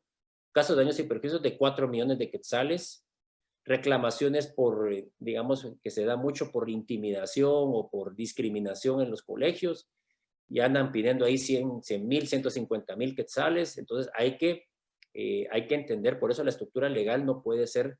casos de daños y perjuicios de 4 millones de quetzales, reclamaciones por, digamos, que se da mucho por intimidación o por discriminación en los colegios, y andan pidiendo ahí 100,000, 150,000 quetzales. Entonces hay que entender, por eso la estructura legal no puede ser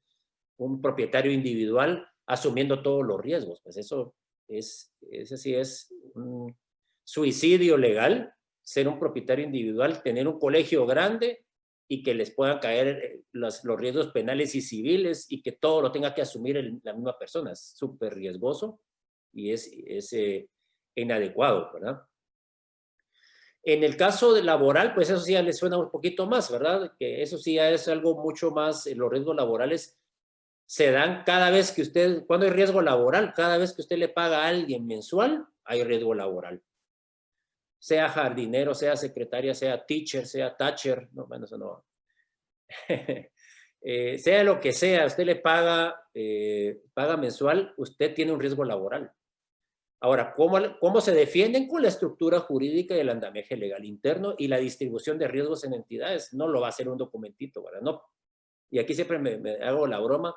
un propietario individual asumiendo todos los riesgos. Pues ese sí es un suicidio legal, ser un propietario individual, tener un colegio grande y que les puedan caer los riesgos penales y civiles y que todo lo tenga que asumir la misma persona. Es súper riesgoso y es inadecuado, ¿verdad? En el caso de laboral, pues eso sí ya les suena un poquito más, ¿verdad? Que eso sí ya es algo mucho más, los riesgos laborales se dan cada vez que usted, cuando hay riesgo laboral, cada vez que usted le paga a alguien mensual, hay riesgo laboral. Sea jardinero, sea secretaria, sea teacher, sea thatcher, no, bueno, eso no. Sea lo que sea, usted le paga mensual, usted tiene un riesgo laboral. Ahora, ¿cómo se defienden? Con la estructura jurídica y el andamiaje legal interno y la distribución de riesgos en entidades. No lo va a hacer un documentito, ¿verdad? No. Y aquí siempre me hago la broma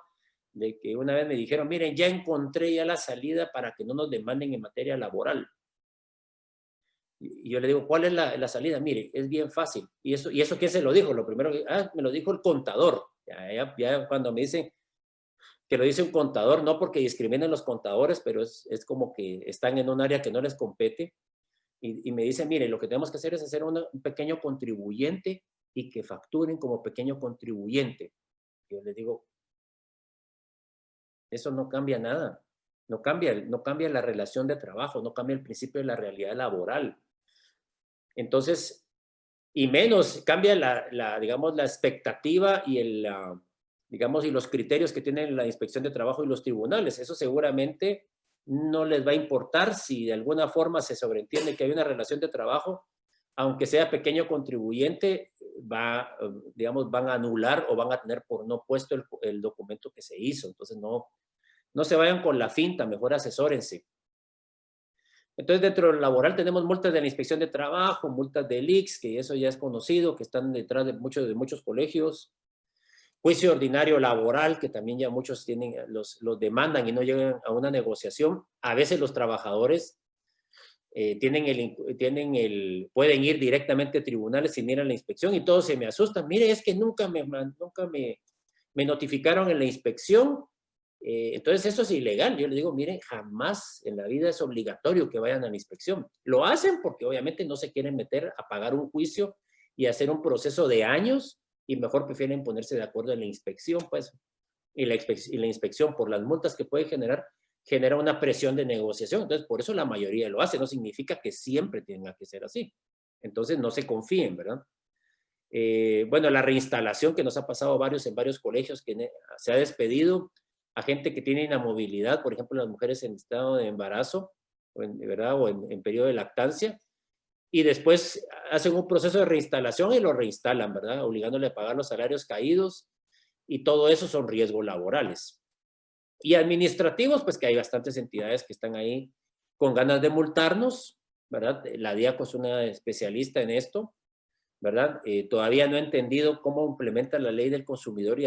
de que una vez me dijeron, miren, ya encontré ya la salida para que no nos demanden en materia laboral. Y yo le digo, ¿cuál es la salida? Mire, es bien fácil. ¿Y eso quién se lo dijo? Lo primero que, me lo dijo el contador. Ya cuando me dicen que lo dice un contador, no porque discriminen los contadores, pero es como que están en un área que no les compete. Y me dicen, mire, lo que tenemos que hacer es hacer un pequeño contribuyente y que facturen como pequeño contribuyente. Yo les digo, eso no cambia nada. No cambia la relación de trabajo, no cambia el principio de la realidad laboral. Entonces, y menos cambia digamos, la expectativa y digamos, y los criterios que tienen la inspección de trabajo y los tribunales. Eso seguramente no les va a importar si de alguna forma se sobreentiende que hay una relación de trabajo, aunque sea pequeño contribuyente, digamos, van a anular o van a tener por no puesto el documento que se hizo. Entonces, no se vayan con la finta, mejor asesórense. Entonces, dentro del laboral tenemos multas de la inspección de trabajo, multas del ICS, que eso ya es conocido, que están detrás de muchos colegios. Juicio ordinario laboral, que también ya muchos tienen, los demandan y no llegan a una negociación. A veces los trabajadores pueden ir directamente a tribunales sin ir a la inspección y todos se me asustan. Mire, es que nunca me notificaron en la inspección. Entonces eso es ilegal. Yo les digo, miren, jamás en la vida es obligatorio que vayan a la inspección. Lo hacen porque obviamente no se quieren meter a pagar un juicio y hacer un proceso de años y mejor prefieren ponerse de acuerdo en la inspección, pues. Y la inspección por las multas que puede generar, genera una presión de negociación. Entonces, por eso la mayoría lo hace. No significa que siempre tenga que ser así. Entonces, no se confíen, ¿verdad? Bueno, la reinstalación que nos ha pasado en varios colegios, que se ha despedido a gente que tiene inamovilidad, por ejemplo, las mujeres en estado de embarazo, ¿verdad? O en periodo de lactancia, y después hacen un proceso de reinstalación y lo reinstalan, ¿verdad? Obligándole a pagar los salarios caídos, y todo eso son riesgos laborales. Y administrativos, pues que hay bastantes entidades que están ahí con ganas de multarnos, ¿verdad? La DIACO es una especialista en esto, ¿verdad? Todavía no he entendido cómo implementa la ley del consumidor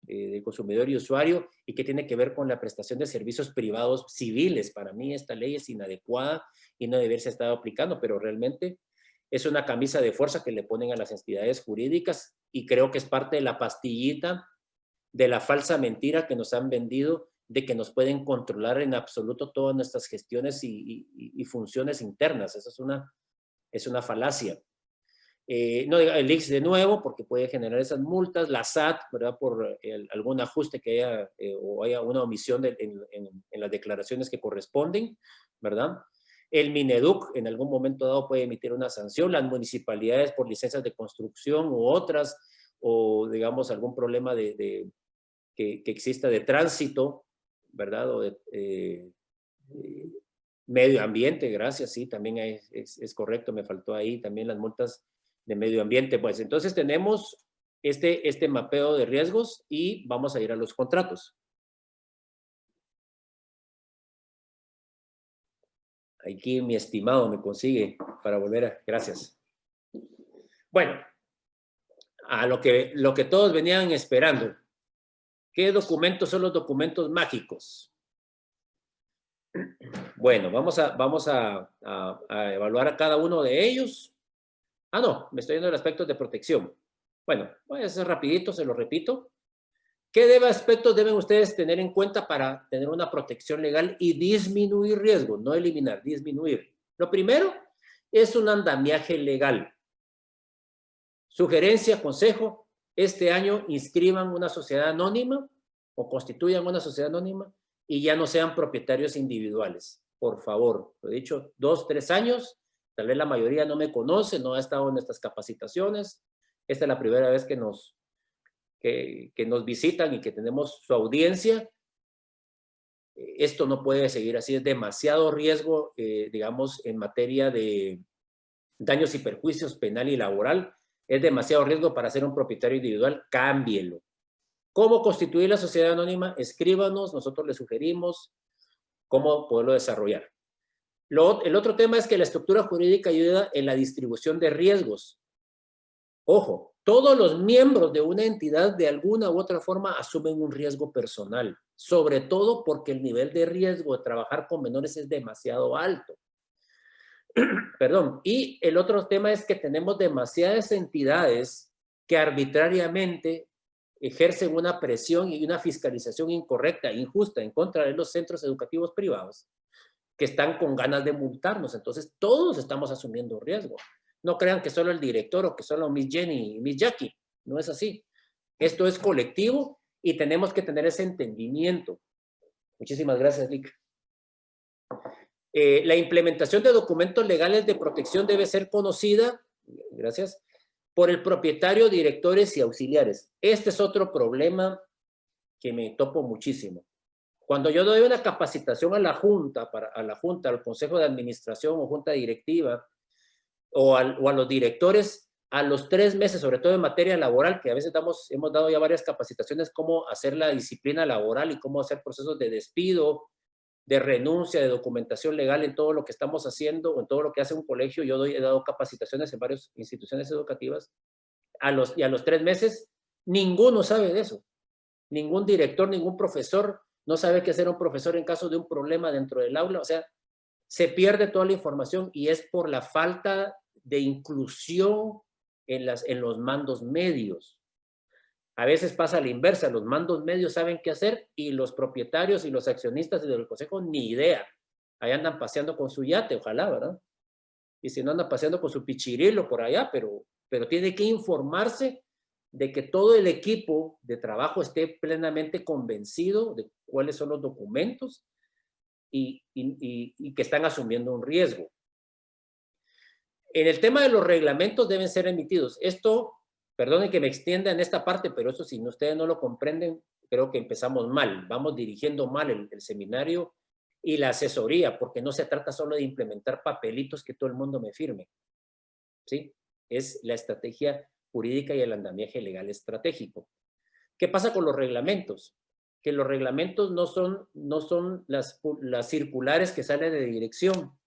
del consumidor y usuario y qué tiene que ver con la prestación de servicios privados civiles. Para mí esta ley es inadecuada y no debería estar aplicando, pero realmente es una camisa de fuerza que le ponen a las entidades jurídicas y creo que es parte de la pastillita de la falsa mentira que nos han vendido de que nos pueden controlar en absoluto todas nuestras gestiones y funciones internas. Eso es una falacia. No diga el IX de nuevo, porque puede generar esas multas, la SAT, ¿verdad? Por algún ajuste que haya o haya una omisión en las declaraciones que corresponden, ¿verdad? El Mineduc en algún momento dado puede emitir una sanción, las municipalidades por licencias de construcción u otras, o digamos algún problema que exista de tránsito, ¿verdad? O de medio ambiente, gracias, sí, también es correcto, me faltó ahí también las multas de medio ambiente. Pues entonces tenemos este mapeo de riesgos y vamos a ir a los contratos. Aquí mi estimado me consigue para volver a... Gracias. Bueno, a lo que todos venían esperando. ¿Qué documentos son los documentos mágicos? Bueno, vamos a evaluar a cada uno de ellos. Ah, no, me estoy yendo al aspecto de protección. Bueno, voy a hacer rapidito, se lo repito. ¿Qué aspectos deben ustedes tener en cuenta para tener una protección legal y disminuir riesgos? No eliminar, disminuir. Lo primero es un andamiaje legal. Sugerencia, consejo, este año inscriban una sociedad anónima o constituyan una sociedad anónima y ya no sean propietarios individuales. Por favor, lo he dicho, 2, 3 años, tal vez la mayoría no me conoce, no ha estado en nuestras capacitaciones. Esta es la primera vez que nos visitan y que tenemos su audiencia. Esto no puede seguir así, es demasiado riesgo, digamos, en materia de daños y perjuicios penal y laboral. Es demasiado riesgo para ser un propietario individual, cámbielo. ¿Cómo constituir la sociedad anónima? Escríbanos, nosotros le sugerimos cómo poderlo desarrollar. El otro tema es que la estructura jurídica ayuda en la distribución de riesgos. Ojo, todos los miembros de una entidad de alguna u otra forma asumen un riesgo personal, sobre todo porque el nivel de riesgo de trabajar con menores es demasiado alto. Perdón. Y el otro tema es que tenemos demasiadas entidades que arbitrariamente ejercen una presión y una fiscalización incorrecta, injusta, en contra de los centros educativos privados, que están con ganas de multarnos. Entonces, todos estamos asumiendo riesgo. No crean que solo el director o que solo Miss Jenny y Miss Jackie. No es así. Esto es colectivo y tenemos que tener ese entendimiento. Muchísimas gracias, Lick. La implementación de documentos legales de protección debe ser conocida, gracias, por el propietario, directores y auxiliares. Este es otro problema que me topo muchísimo. Cuando yo doy una capacitación a la Junta, al Consejo de Administración o Junta Directiva, o a los directores, a los 3 meses, sobre todo en materia laboral, que a veces hemos dado ya varias capacitaciones, cómo hacer la disciplina laboral y cómo hacer procesos de despido, de renuncia, de documentación legal en todo lo que estamos haciendo, o en todo lo que hace un colegio. He dado capacitaciones en varias instituciones educativas. Y a los 3 meses Ninguno sabe de eso. Ningún director, ningún profesor no sabe qué hacer un profesor en caso de un problema dentro del aula. O sea, se pierde toda la información y es por la falta de inclusión en los mandos medios. A veces pasa a la inversa, los mandos medios saben qué hacer y los propietarios y los accionistas del consejo ni idea. Ahí andan paseando con su yate, ojalá, ¿verdad? Y si no, andan paseando con su pichirilo por allá, pero tiene que informarse de que todo el equipo de trabajo esté plenamente convencido de cuáles son los documentos y que están asumiendo un riesgo. En el tema de los reglamentos deben ser emitidos. Esto, perdonen que me extienda en esta parte, pero eso si ustedes no lo comprenden, creo que empezamos mal. Vamos dirigiendo mal el seminario y la asesoría, porque no se trata solo de implementar papelitos que todo el mundo me firme. ¿Sí? Es la estrategia jurídica y el andamiaje legal estratégico. ¿Qué pasa con los reglamentos? Que los reglamentos no son las circulares que salen de dirección.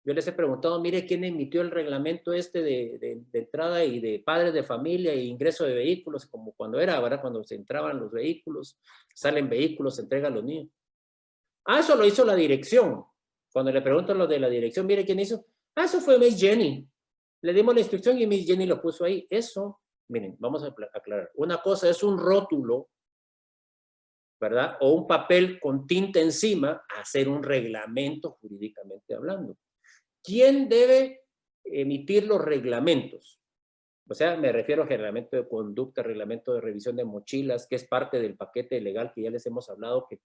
Yo les he preguntado, mire, ¿quién emitió el reglamento de entrada y de padres de familia e ingreso de vehículos? Como cuando era, ¿verdad? Cuando se entraban los vehículos, salen vehículos, se entregan los niños. Ah, eso lo hizo la dirección. Cuando le preguntan lo de la dirección, mire, ¿quién hizo? Ah, eso fue Miss Jenny. Le dimos la instrucción y Miss Jenny lo puso ahí. Eso, miren, vamos a aclarar. Una cosa es un rótulo, ¿verdad? O un papel con tinta encima, hacer un reglamento jurídicamente hablando. ¿Quién debe emitir los reglamentos? O sea, me refiero a reglamento de conducta, reglamento de revisión de mochilas, que es parte del paquete legal que ya les hemos hablado, que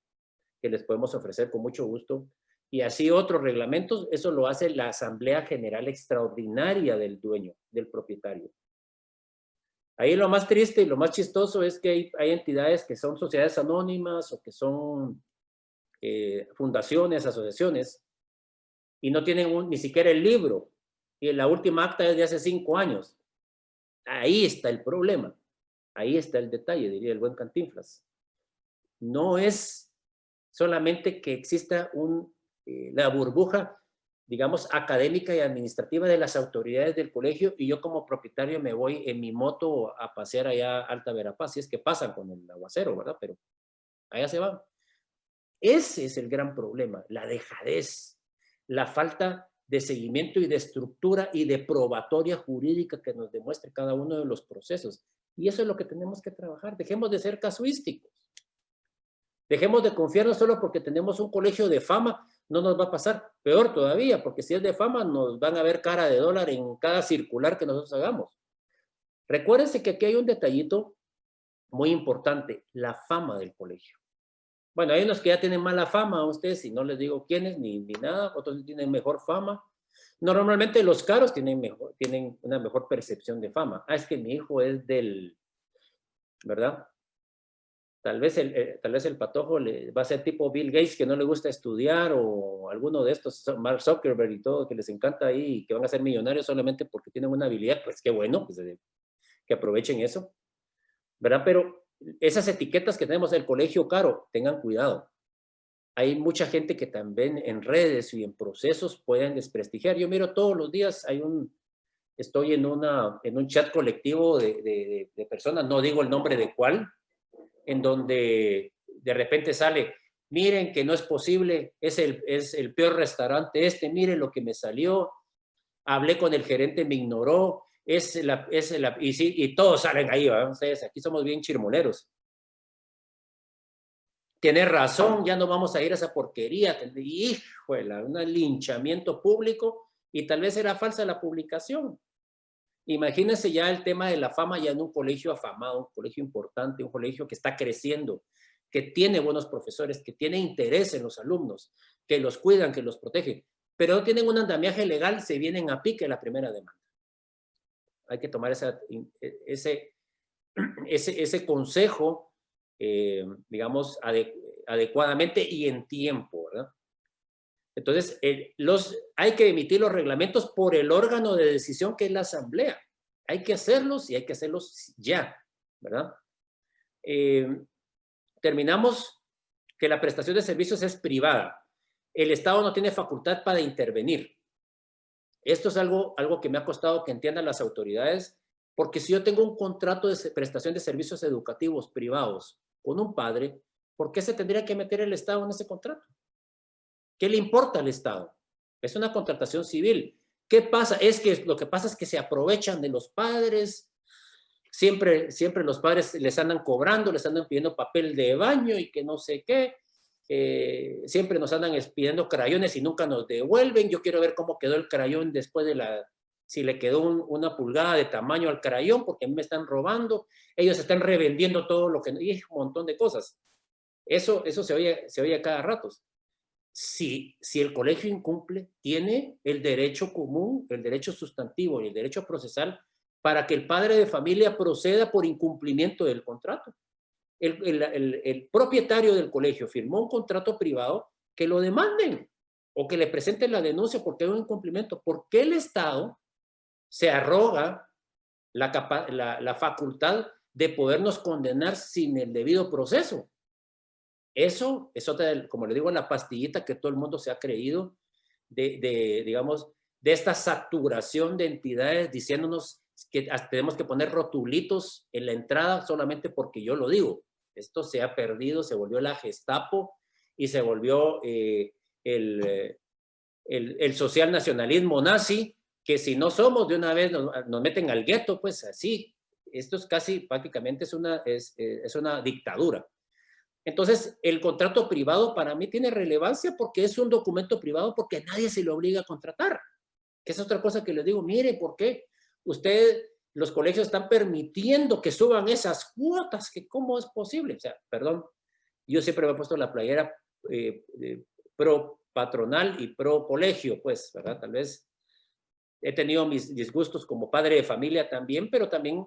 les podemos ofrecer con mucho gusto. Y así otros reglamentos, eso lo hace la Asamblea General Extraordinaria del dueño, del propietario. Ahí lo más triste y lo más chistoso es que hay entidades que son sociedades anónimas o que son fundaciones, asociaciones, y no tienen ni siquiera el libro. Y la última acta es de hace 5 años. Ahí está el problema. Ahí está el detalle, diría el buen Cantinflas. No es solamente que exista la burbuja, digamos, académica y administrativa de las autoridades del colegio y yo como propietario me voy en mi moto a pasear allá a Alta Verapaz, si es que pasan con el aguacero, ¿verdad? Pero allá se van. Ese es el gran problema, la dejadez, la falta de seguimiento y de estructura y de probatoria jurídica que nos demuestre cada uno de los procesos. Y eso es lo que tenemos que trabajar. Dejemos de ser casuísticos. Dejemos de confiarnos solo porque tenemos un colegio de fama. No nos va a pasar. Peor todavía, porque si es de fama nos van a ver cara de dólar en cada circular que nosotros hagamos. Recuérdense que aquí hay un detallito muy importante, la fama del colegio. Bueno, hay unos que ya tienen mala fama, ustedes, y no les digo quiénes ni nada, otros tienen mejor fama. Normalmente los caros tienen una mejor percepción de fama. Ah, es que mi hijo es ¿verdad? Tal vez el patojo va a ser tipo Bill Gates, que no le gusta estudiar, o alguno de estos, Mark Zuckerberg y todo, que les encanta ahí, que van a ser millonarios solamente porque tienen una habilidad. Pues qué bueno, pues, que aprovechen eso, ¿verdad? Pero esas etiquetas que tenemos del colegio caro, tengan cuidado. Hay mucha gente que también en redes y en procesos pueden desprestigiar. Yo miro todos los días, estoy en un chat colectivo de personas, no digo el nombre de cuál, en donde de repente sale, miren que no es posible, es el peor restaurante miren lo que me salió, hablé con el gerente, me ignoró, y todos salen ahí, ¿verdad? Ustedes aquí somos bien chirmoneros. Tienes razón, ya no vamos a ir a esa porquería. Híjole, un linchamiento público y tal vez era falsa la publicación. Imagínense ya el tema de la fama ya en un colegio afamado, un colegio importante, un colegio que está creciendo, que tiene buenos profesores, que tiene interés en los alumnos, que los cuidan, que los protegen, pero no tienen un andamiaje legal, se vienen a pique la primera demanda. Hay que tomar ese consejo, digamos, adecuadamente y en tiempo, ¿verdad? Entonces, hay que emitir los reglamentos por el órgano de decisión que es la asamblea. Hay que hacerlos y hay que hacerlos ya, ¿verdad? Terminamos que la prestación de servicios es privada. El Estado no tiene facultad para intervenir. Esto es algo que me ha costado que entiendan las autoridades, Porque si yo tengo un contrato de prestación de servicios educativos privados con un padre, ¿por qué se tendría que meter el Estado en ese contrato? ¿Qué le importa al Estado? Es una contratación civil. ¿Qué pasa? Lo que pasa es que se aprovechan de los padres. Siempre los padres les andan cobrando, les andan pidiendo papel de baño y que no sé qué. Siempre nos andan pidiendo crayones y nunca nos devuelven. Yo quiero ver cómo quedó el crayón después de si le quedó una pulgada de tamaño al crayón, porque a mí me están robando. Ellos están revendiendo todo lo que... Y un montón de cosas. Eso se oye a cada rato. Si el colegio incumple, tiene el derecho común, el derecho sustantivo y el derecho procesal para que el padre de familia proceda por incumplimiento del contrato. El propietario del colegio firmó un contrato privado, que lo demanden o que le presenten la denuncia porque hay un incumplimiento. ¿Por qué el Estado se arroga la facultad de podernos condenar sin el debido proceso? Eso es otra, como le digo, la pastillita que todo el mundo se ha creído digamos, de esta saturación de entidades diciéndonos que tenemos que poner rotulitos en la entrada solamente porque yo lo digo. Esto se ha perdido, se volvió la Gestapo y se volvió el social nacionalismo nazi, que si no somos de una vez nos meten al gueto, pues así. Esto es casi, prácticamente es una dictadura. Entonces, el contrato privado para mí tiene relevancia porque es un documento privado, porque nadie se lo obliga a contratar. Que es otra cosa que les digo, mire, ¿por qué los colegios están permitiendo que suban esas cuotas? Que ¿cómo es posible? O sea, perdón, yo siempre me he puesto la playera pro patronal y pro colegio, pues, ¿verdad? Tal vez he tenido mis disgustos como padre de familia también, pero también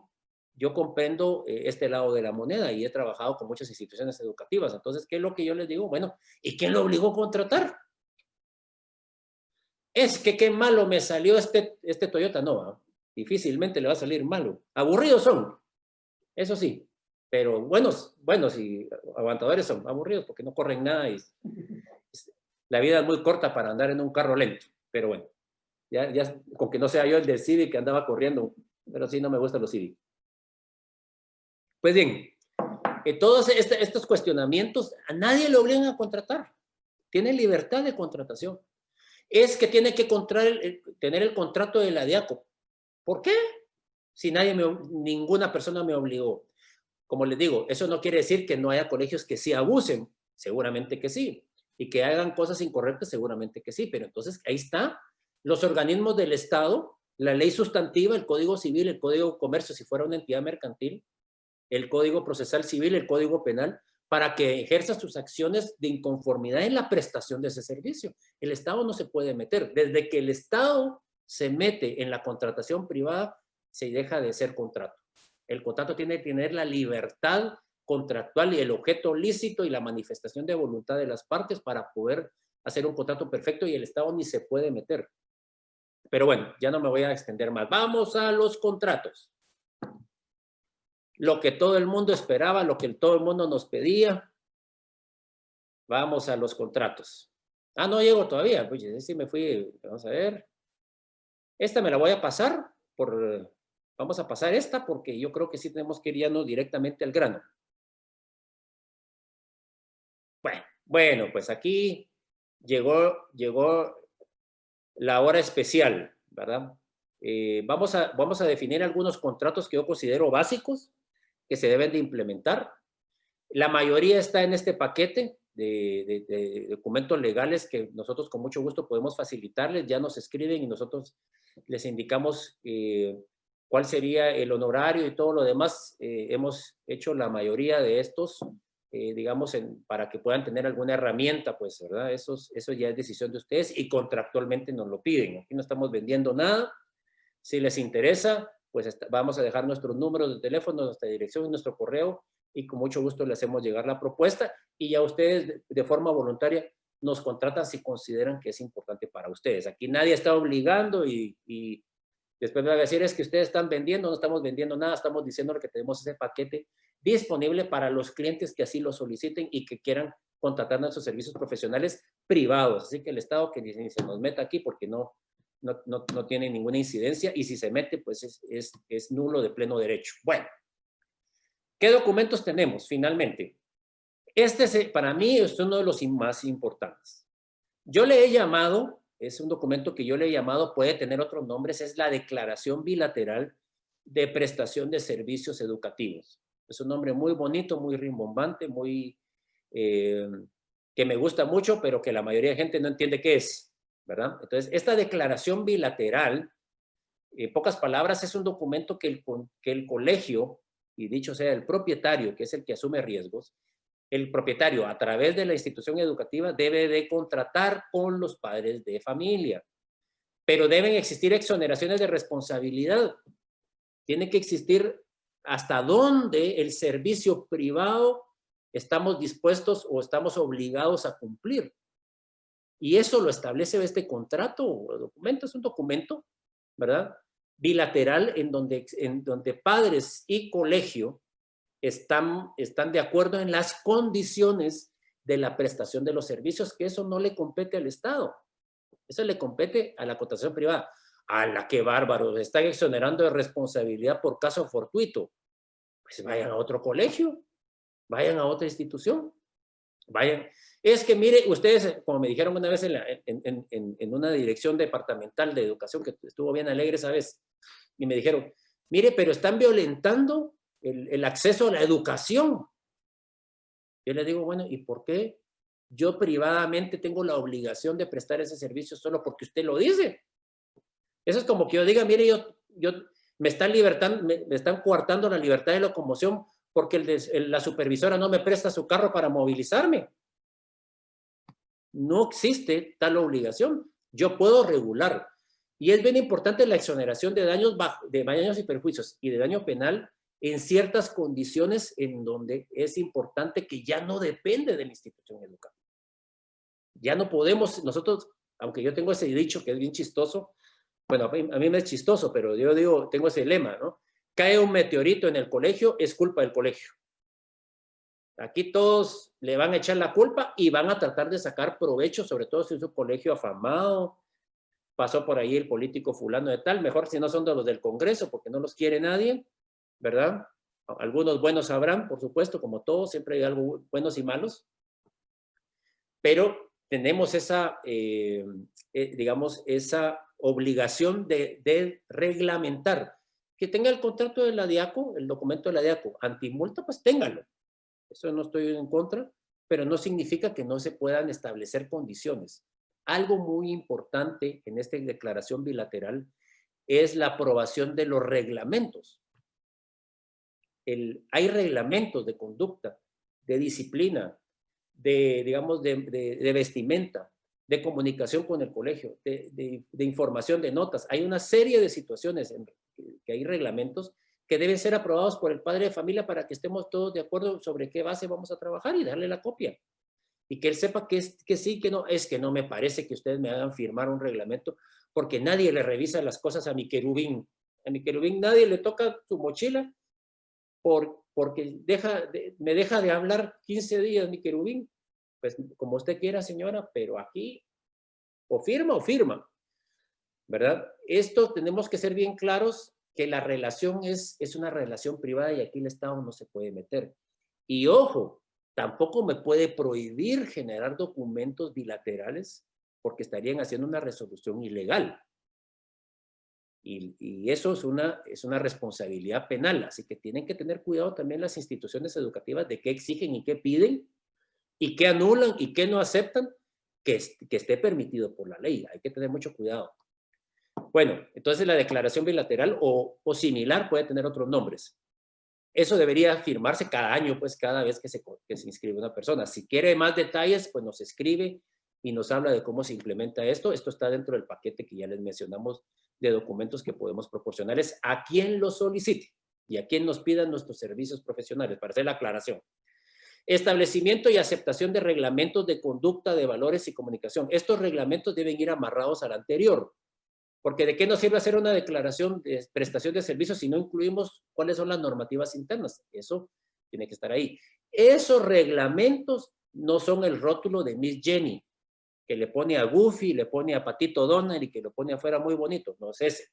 yo comprendo este lado de la moneda y he trabajado con muchas instituciones educativas. Entonces, ¿qué es lo que yo les digo? Bueno, ¿y quién lo obligó a contratar? Es que qué malo me salió este Toyota. No, difícilmente le va a salir malo. Aburridos son, eso sí, pero buenos y aguantadores son. Aburridos porque no corren nada y la vida es muy corta para andar en un carro lento. Pero bueno, ya con que no sea yo el del Civic que andaba corriendo, pero sí no me gustan los Civic. Pues bien, todos estos cuestionamientos a nadie le obligan a contratar. Tiene libertad de contratación. Es que tiene que tener el contrato de la DIACO. ¿Por qué? Si ninguna persona me obligó. Como les digo, eso no quiere decir que no haya colegios que sí abusen. Seguramente que sí. Y que hagan cosas incorrectas, seguramente que sí. Pero entonces ahí está los organismos del Estado, la ley sustantiva, el Código Civil, el Código de Comercio, si fuera una entidad mercantil, el Código Procesal Civil, el Código Penal, para que ejerza sus acciones de inconformidad en la prestación de ese servicio. El Estado no se puede meter. Desde que el Estado se mete en la contratación privada, se deja de ser contrato. El contrato tiene que tener la libertad contractual y el objeto lícito y la manifestación de voluntad de las partes para poder hacer un contrato perfecto, y el Estado ni se puede meter. Pero bueno, ya no me voy a extender más. Vamos a los contratos. Lo que todo el mundo esperaba, lo que todo el mundo nos pedía. Vamos a los contratos. Ah, no llego todavía. Pues sí me fui. Vamos a ver. Esta me la voy a pasar vamos a pasar esta porque yo creo que sí tenemos que ir ya directamente al grano. Bueno, pues aquí llegó la hora especial, ¿verdad? Vamos a definir algunos contratos que yo considero básicos, que se deben de implementar. La mayoría está en este paquete de documentos legales que nosotros con mucho gusto podemos facilitarles. Ya nos escriben y nosotros les indicamos cuál sería el honorario y todo lo demás. Hemos hecho la mayoría de estos, digamos, para que puedan tener alguna herramienta, pues, ¿verdad? Eso ya es decisión de ustedes y contractualmente nos lo piden. Aquí no estamos vendiendo nada. Si les interesa, pues vamos a dejar nuestros números de teléfono, nuestra dirección y nuestro correo, y con mucho gusto le hacemos llegar la propuesta, y ya ustedes de forma voluntaria nos contratan si consideran que es importante para ustedes. Aquí nadie está obligando y después me van a decir, es que ustedes están vendiendo. No estamos vendiendo nada, estamos diciendo que tenemos ese paquete disponible para los clientes que así lo soliciten y que quieran contratar nuestros servicios profesionales privados. Así que el Estado que ni se nos meta aquí porque no no tiene ninguna incidencia y si se mete, pues es nulo de pleno derecho. Bueno, ¿qué documentos tenemos finalmente? Para mí es uno de los más importantes. Yo le he llamado, es un documento que yo le he llamado, puede tener otros nombres, es la Declaración Bilateral de Prestación de Servicios Educativos. Es un nombre muy bonito, muy rimbombante, muy que me gusta mucho, pero que la mayoría de gente no entiende qué es, ¿verdad? Entonces, esta declaración bilateral, en pocas palabras, es un documento que el colegio, y dicho sea el propietario, que es el que asume riesgos, el propietario, a través de la institución educativa, debe de contratar con los padres de familia. Pero deben existir exoneraciones de responsabilidad. Tiene que existir hasta dónde el servicio privado estamos dispuestos o estamos obligados a cumplir. Y eso lo establece este contrato o documento. Es un documento, ¿verdad?, bilateral en donde padres y colegio están de acuerdo en las condiciones de la prestación de los servicios, que eso no le compete al Estado. Eso le compete a la contratación privada. ¡A la qué bárbaro! Están exonerando de responsabilidad por caso fortuito. Pues vayan a otro colegio, vayan a otra institución, vayan. Es que mire, ustedes, como me dijeron una vez en una dirección departamental de educación, que estuvo bien alegre esa vez, y me dijeron, mire, pero están violentando el acceso a la educación. Yo les digo, bueno, ¿y por qué yo privadamente tengo la obligación de prestar ese servicio solo porque usted lo dice? Eso es como que yo diga, mire, me están coartando la libertad de locomoción porque la supervisora no me presta su carro para movilizarme. No existe tal obligación. Yo puedo regular. Y es bien importante la exoneración de daños y perjuicios y de daño penal en ciertas condiciones en donde es importante que ya no depende de la institución educativa. Ya no podemos, nosotros, aunque yo tengo ese dicho que es bien chistoso, bueno, a mí me es chistoso, pero yo digo, tengo ese lema, ¿no? Cae un meteorito en el colegio, es culpa del colegio. Aquí todos le van a echar la culpa y van a tratar de sacar provecho, sobre todo si es un colegio afamado, pasó por ahí el político fulano de tal, mejor si no son de los del Congreso, porque no los quiere nadie, ¿verdad? Algunos buenos habrán, por supuesto, como todos, siempre hay algo buenos y malos, pero tenemos esa, digamos, esa obligación de reglamentar. Que tenga el contrato de la DIACO, el documento de la DIACO, antimulta, pues téngalo. Eso no estoy en contra, pero no significa que no se puedan establecer condiciones. Algo muy importante en esta declaración bilateral es la aprobación de los reglamentos. Hay reglamentos de conducta, de disciplina, digamos, de vestimenta, de comunicación con el colegio, de información de notas. Hay una serie de situaciones en que hay reglamentos que deben ser aprobados por el padre de familia para que estemos todos de acuerdo sobre qué base vamos a trabajar y darle la copia. Y que él sepa que sí, que no. Es que no me parece que ustedes me hagan firmar un reglamento porque nadie le revisa las cosas a mi querubín. A mi querubín nadie le toca su mochila porque me deja de hablar 15 días mi querubín. Pues como usted quiera, señora, pero aquí o firma, ¿verdad? Esto tenemos que ser bien claros que la relación es una relación privada y aquí el Estado no se puede meter. Y ojo, tampoco me puede prohibir generar documentos bilaterales porque estarían haciendo una resolución ilegal. Y eso es una responsabilidad penal, así que tienen que tener cuidado también las instituciones educativas de qué exigen y qué piden, y qué anulan y qué no aceptan que esté permitido por la ley. Hay que tener mucho cuidado. Bueno, entonces la declaración bilateral o similar puede tener otros nombres. Eso debería firmarse cada año, pues cada vez que se inscribe una persona. Si quiere más detalles, pues nos escribe y nos habla de cómo se implementa esto. Esto está dentro del paquete que ya les mencionamos de documentos que podemos proporcionarles a quien lo solicite y a quien nos pidan nuestros servicios profesionales, para hacer la aclaración. Establecimiento y aceptación de reglamentos de conducta, de valores y comunicación. Estos reglamentos deben ir amarrados al anterior, porque ¿de qué nos sirve hacer una declaración de prestación de servicios si no incluimos cuáles son las normativas internas? Eso tiene que estar ahí. Esos reglamentos no son el rótulo de Miss Jenny, que le pone a Goofy, le pone a Patito Donald y que lo pone afuera muy bonito. No es ese.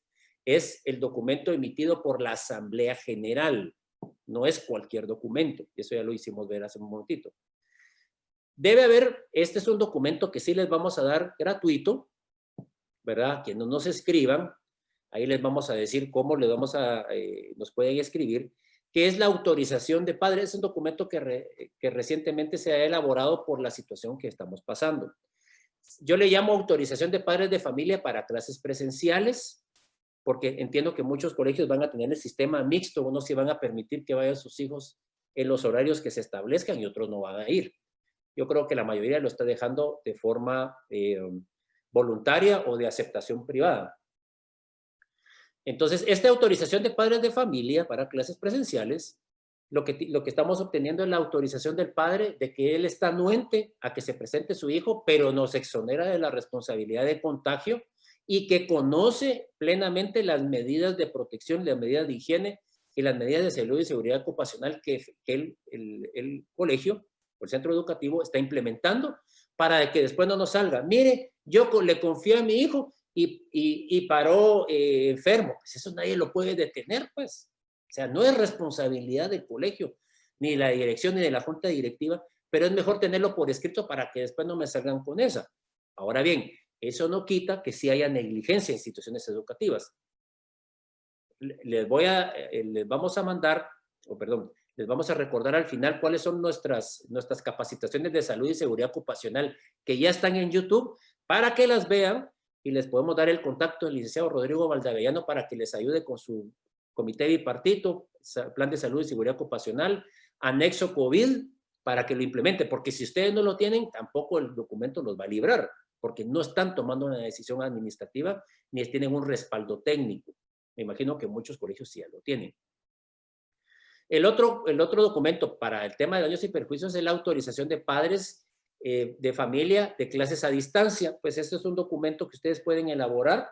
Es el documento emitido por la Asamblea General. No es cualquier documento. Eso ya lo hicimos ver hace un momentito. Debe haber, este es un documento que sí les vamos a dar gratuito, ¿verdad? Que no nos escriban. Ahí les vamos a decir cómo les vamos a, nos pueden escribir, que es la autorización de padres. Es un documento que recientemente se ha elaborado por la situación que estamos pasando. Yo le llamo autorización de padres de familia para clases presenciales, porque entiendo que muchos colegios van a tener el sistema mixto, unos sí van a permitir que vayan sus hijos en los horarios que se establezcan y otros no van a ir. Yo creo que la mayoría lo está dejando de forma voluntaria o de aceptación privada. Entonces, esta autorización de padres de familia para clases presenciales, lo que estamos obteniendo es la autorización del padre de que él está anuente a que se presente su hijo, pero nos exonera de la responsabilidad de contagio y que conoce plenamente las medidas de protección, las medidas de higiene y las medidas de salud y seguridad ocupacional que el colegio o el centro educativo está implementando para que después no nos salga. Mire, yo le confío a mi hijo y paró enfermo. Pues eso nadie lo puede detener, pues. O sea, no es responsabilidad del colegio, ni de la dirección, ni de la junta directiva, pero es mejor tenerlo por escrito para que después no me salgan con esa. Ahora bien, eso no quita que sí haya negligencia en instituciones educativas. Les vamos a mandar, les vamos a recordar al final cuáles son nuestras capacitaciones de salud y seguridad ocupacional que ya están en YouTube para que las vean y les podemos dar el contacto del licenciado Rodrigo Valdavellano para que les ayude con su comité bipartito, plan de salud y seguridad ocupacional, anexo COVID, para que lo implemente, porque si ustedes no lo tienen, tampoco el documento los va a librar, porque no están tomando una decisión administrativa ni tienen un respaldo técnico. Me imagino que muchos colegios sí ya lo tienen. El otro documento para el tema de daños y perjuicios es la autorización de padres de familia de clases a distancia. Pues este es un documento que ustedes pueden elaborar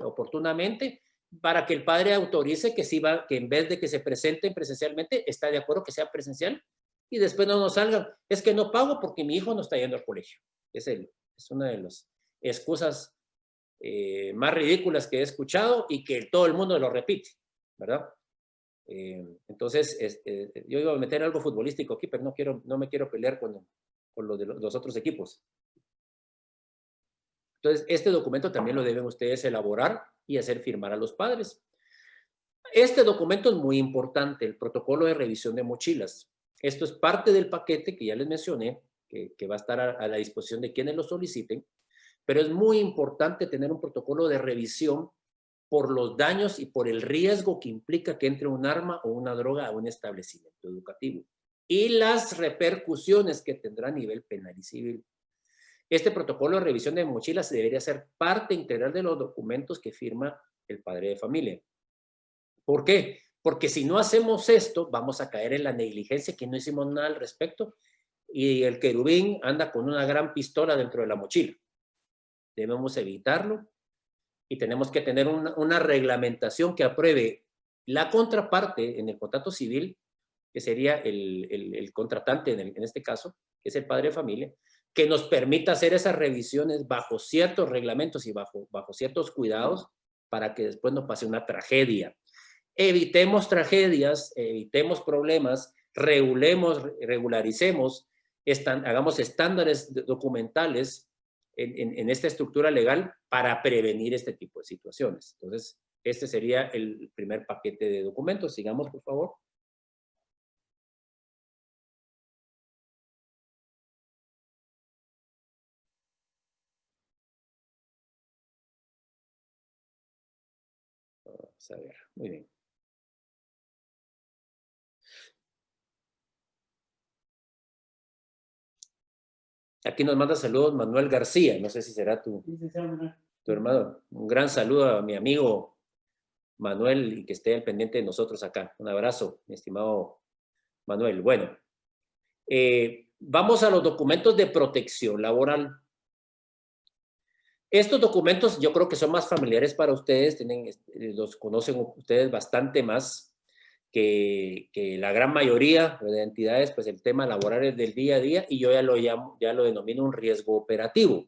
oportunamente para que el padre autorice que en vez de que se presenten presencialmente, está de acuerdo que sea presencial y después no nos salgan. Es que no pago porque mi hijo no está yendo al colegio. Es una de las excusas más ridículas que he escuchado y que todo el mundo lo repite, ¿verdad? Entonces, yo iba a meter algo futbolístico aquí, pero no me quiero pelear con los otros equipos. Entonces, este documento también lo deben ustedes elaborar y hacer firmar a los padres. Este documento es muy importante, el protocolo de revisión de mochilas. Esto es parte del paquete que ya les mencioné, que va a estar a la disposición de quienes lo soliciten, pero es muy importante tener un protocolo de revisión por los daños y por el riesgo que implica que entre un arma o una droga a un establecimiento educativo y las repercusiones que tendrá a nivel penal y civil. Este protocolo de revisión de mochilas debería ser parte integral de los documentos que firma el padre de familia. ¿Por qué? Porque si no hacemos esto, vamos a caer en la negligencia que no hicimos nada al respecto y el querubín anda con una gran pistola dentro de la mochila. Debemos evitarlo y tenemos que tener una reglamentación que apruebe la contraparte en el contrato civil, que sería el contratante en este caso, que es el padre de familia, que nos permita hacer esas revisiones bajo ciertos reglamentos y bajo ciertos cuidados para que después no pase una tragedia. Evitemos tragedias, evitemos problemas, regularicemos, hagamos estándares documentales en esta estructura legal para prevenir este tipo de situaciones. Entonces, este sería el primer paquete de documentos. Sigamos, por favor. Vamos a ver, muy bien. Aquí nos manda saludos Manuel García, no sé si será tu hermano. Un gran saludo a mi amigo Manuel y que esté al pendiente de nosotros acá. Un abrazo, mi estimado Manuel. Bueno, vamos a los documentos de protección laboral. Estos documentos yo creo que son más familiares para ustedes, los conocen ustedes bastante más, que la gran mayoría de entidades, pues el tema laboral es del día a día y yo ya lo denomino un riesgo operativo.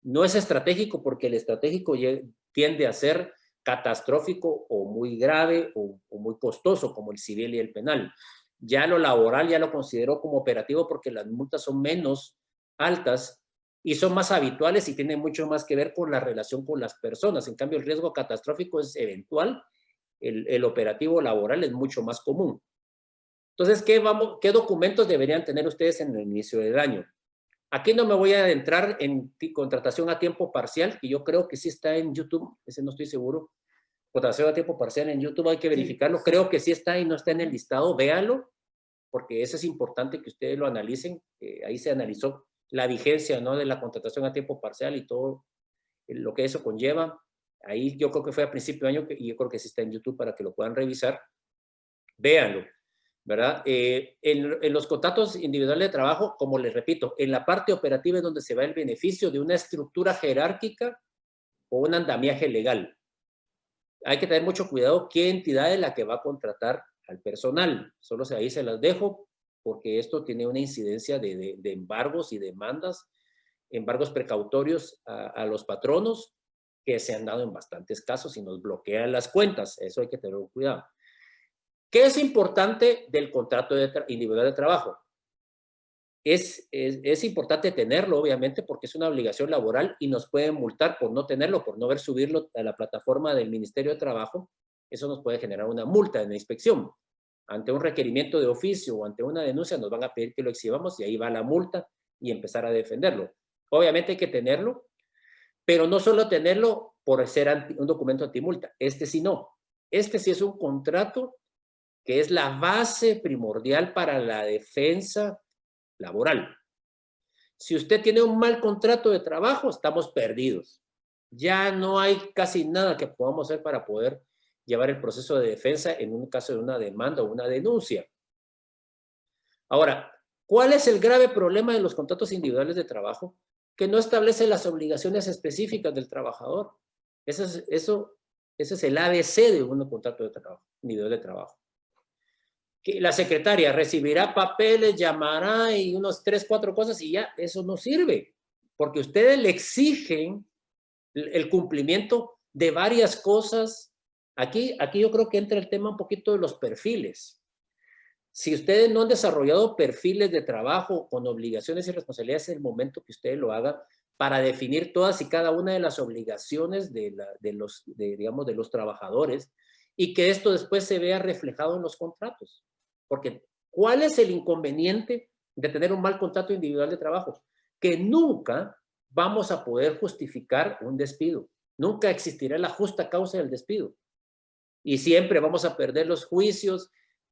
No es estratégico porque el estratégico tiende a ser catastrófico o muy grave o muy costoso como el civil y el penal. Ya lo laboral ya lo considero como operativo porque las multas son menos altas y son más habituales y tienen mucho más que ver con la relación con las personas. En cambio, el riesgo catastrófico es eventual, el operativo laboral es mucho más común. Entonces, ¿qué documentos deberían tener ustedes en el inicio del año? Aquí no me voy a adentrar en contratación a tiempo parcial, que yo creo que sí está en YouTube, ese no estoy seguro. Contratación a tiempo parcial en YouTube, hay que verificarlo. Sí. Creo que sí está y no está en el listado, véalo, porque eso es importante que ustedes lo analicen. Ahí se analizó la vigencia, ¿no?, de la contratación a tiempo parcial y todo lo que eso conlleva. Ahí yo creo que fue a principio de año y yo creo que sí está en YouTube para que lo puedan revisar. Véanlo, ¿verdad? En los contratos individuales de trabajo, como les repito, en la parte operativa es donde se va el beneficio de una estructura jerárquica o un andamiaje legal. Hay que tener mucho cuidado qué entidad es la que va a contratar al personal. Solo ahí se las dejo porque esto tiene una incidencia de embargos y demandas, embargos precautorios a los patronos que se han dado en bastantes casos y nos bloquean las cuentas. Eso hay que tener cuidado. ¿Qué es importante del contrato individual de trabajo? Es importante tenerlo, obviamente, porque es una obligación laboral y nos pueden multar por no tenerlo, por no haber subirlo a la plataforma del Ministerio de Trabajo. Eso nos puede generar una multa en la inspección. Ante un requerimiento de oficio o ante una denuncia nos van a pedir que lo exhibamos y ahí va la multa y empezar a defenderlo. Obviamente hay que tenerlo, pero no solo tenerlo por ser un documento antimulta. Este sí no. Este sí es un contrato que es la base primordial para la defensa laboral. Si usted tiene un mal contrato de trabajo, estamos perdidos. Ya no hay casi nada que podamos hacer para poder llevar el proceso de defensa en un caso de una demanda o una denuncia. Ahora, ¿cuál es el grave problema de los contratos individuales de trabajo? Que no establece las obligaciones específicas del trabajador. Ese es el ABC de un contrato de trabajo, individual de trabajo. Que la secretaria recibirá papeles, llamará y unos 3, 4 cosas y ya, eso no sirve. Porque ustedes le exigen el cumplimiento de varias cosas. Aquí yo creo que entra el tema un poquito de los perfiles. Si ustedes no han desarrollado perfiles de trabajo con obligaciones y responsabilidades, es el momento que ustedes lo hagan para definir todas y cada una de las obligaciones de los trabajadores y que esto después se vea reflejado en los contratos. Porque, ¿cuál es el inconveniente de tener un mal contrato individual de trabajo? Que nunca vamos a poder justificar un despido. Nunca existirá la justa causa del despido. Y siempre vamos a perder los juicios,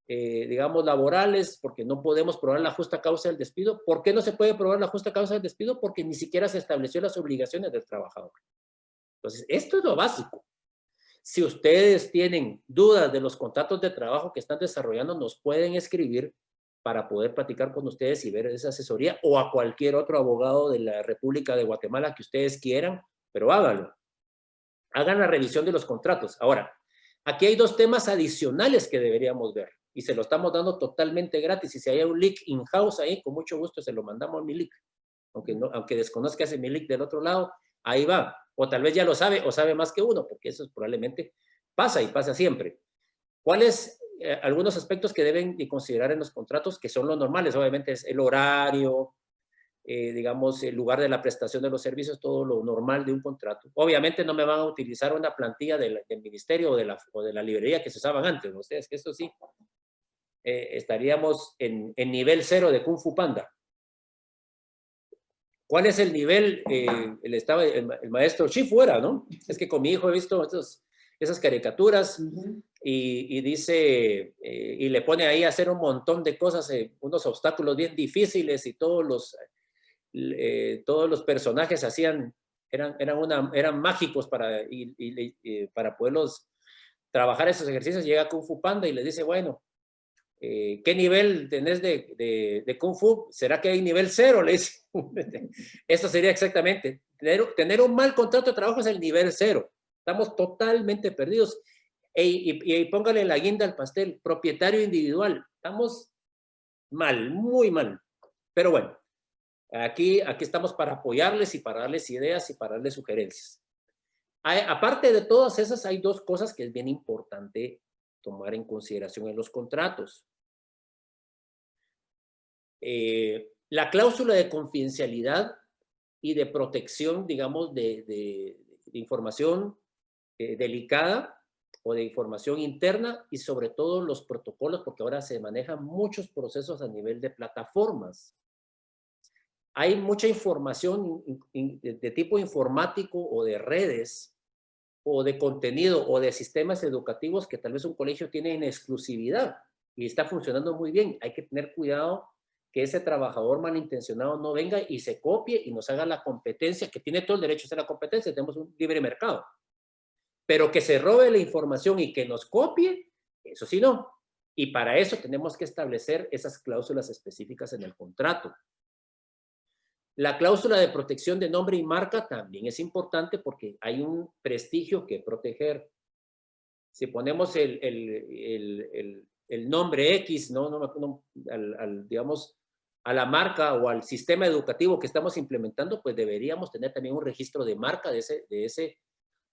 laborales, porque no podemos probar la justa causa del despido. ¿Por qué no se puede probar la justa causa del despido? Porque ni siquiera se estableció las obligaciones del trabajador. Entonces, esto es lo básico. Si ustedes tienen dudas de los contratos de trabajo que están desarrollando, nos pueden escribir para poder platicar con ustedes y ver esa asesoría o a cualquier otro abogado de la República de Guatemala que ustedes quieran, pero háganlo. Hagan la revisión de los contratos. Ahora, aquí hay 2 temas adicionales que deberíamos ver y se lo estamos dando totalmente gratis. Y si hay un link in-house ahí, con mucho gusto se lo mandamos a mi link. Aunque desconozca ese mi link del otro lado, ahí va. O tal vez ya lo sabe o sabe más que uno, porque eso probablemente pasa y pasa siempre. ¿Cuáles algunos aspectos que deben de considerar en los contratos que son los normales? Obviamente es el horario, el lugar de la prestación de los servicios, todo lo normal de un contrato. Obviamente no me van a utilizar una plantilla del ministerio o de la librería que se usaban antes, ¿no? Ustedes que esto sí, estaríamos en nivel 0 de Kung Fu Panda. ¿Cuál es el nivel? El maestro Chi fuera, ¿no? Es que con mi hijo he visto esas caricaturas y dice, y le pone ahí a hacer un montón de cosas, unos obstáculos bien difíciles y todos los personajes eran mágicos para poderlos trabajar esos ejercicios. Llega Kung Fu Panda y les dice, bueno, ¿qué nivel tenés de Kung Fu? ¿Será que hay nivel 0? Le dice. Esto sería exactamente. Tener un mal contrato de trabajo es el nivel 0. Estamos totalmente perdidos. Y póngale la guinda al pastel, propietario individual. Estamos mal, muy mal. Pero bueno, aquí estamos para apoyarles y para darles ideas y para darles sugerencias. Aparte de todas esas, hay dos cosas que es bien importante tomar en consideración en los contratos. La cláusula de confidencialidad y de protección, digamos, de información delicada o de información interna, y sobre todo los protocolos, porque ahora se manejan muchos procesos a nivel de plataformas. Hay mucha información de tipo informático o de redes o de contenido o de sistemas educativos que tal vez un colegio tiene en exclusividad y está funcionando muy bien. Hay que tener cuidado que ese trabajador malintencionado no venga y se copie y nos haga la competencia, que tiene todo el derecho a hacer la competencia, tenemos un libre mercado. Pero que se robe la información y que nos copie, eso sí no. Y para eso tenemos que establecer esas cláusulas específicas en el contrato. La cláusula de protección de nombre y marca también es importante porque hay un prestigio que proteger. Si ponemos el nombre X, digamos, a la marca o al sistema educativo que estamos implementando, pues deberíamos tener también un registro de marca de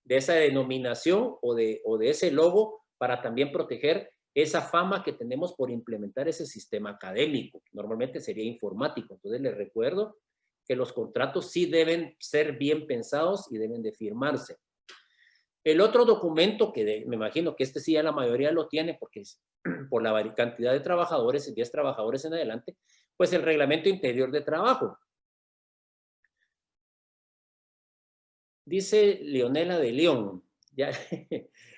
esa denominación o de ese logo para también proteger esa fama que tenemos por implementar ese sistema académico. Normalmente sería informático. Entonces les recuerdo que los contratos sí deben ser bien pensados y deben de firmarse. El otro documento que me imagino que este sí ya la mayoría lo tiene porque es por la cantidad de trabajadores, 10 trabajadores en adelante, pues el reglamento interior de trabajo. Dice Leonela de León, ya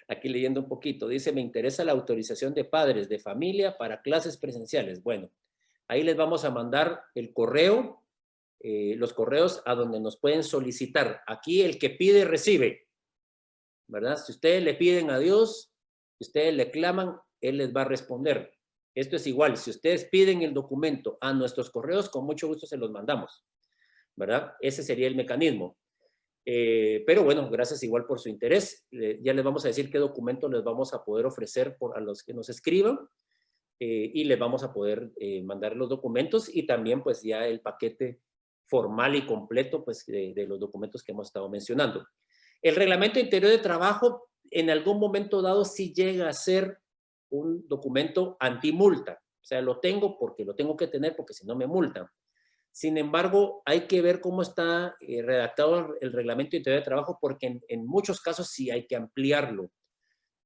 aquí leyendo un poquito, dice, me interesa la autorización de padres de familia para clases presenciales. Bueno, ahí les vamos a mandar el correo, los correos a donde nos pueden solicitar. Aquí el que pide, recibe, ¿verdad? Si ustedes le piden a Dios, si ustedes le claman, Él les va a responder. Esto es igual, si ustedes piden el documento a nuestros correos, con mucho gusto se los mandamos, ¿verdad? Ese sería el mecanismo. Pero bueno, gracias igual por su interés. Ya les vamos a decir qué documento les vamos a poder ofrecer a los que nos escriban y les vamos a poder mandar los documentos y también pues ya el paquete formal y completo pues de los documentos que hemos estado mencionando. El reglamento interior de trabajo en algún momento dado sí llega a ser un documento antimulta. O sea, lo tengo porque lo tengo que tener porque si no me multan. Sin embargo, hay que ver cómo está redactado el reglamento interior de trabajo porque en muchos casos sí hay que ampliarlo.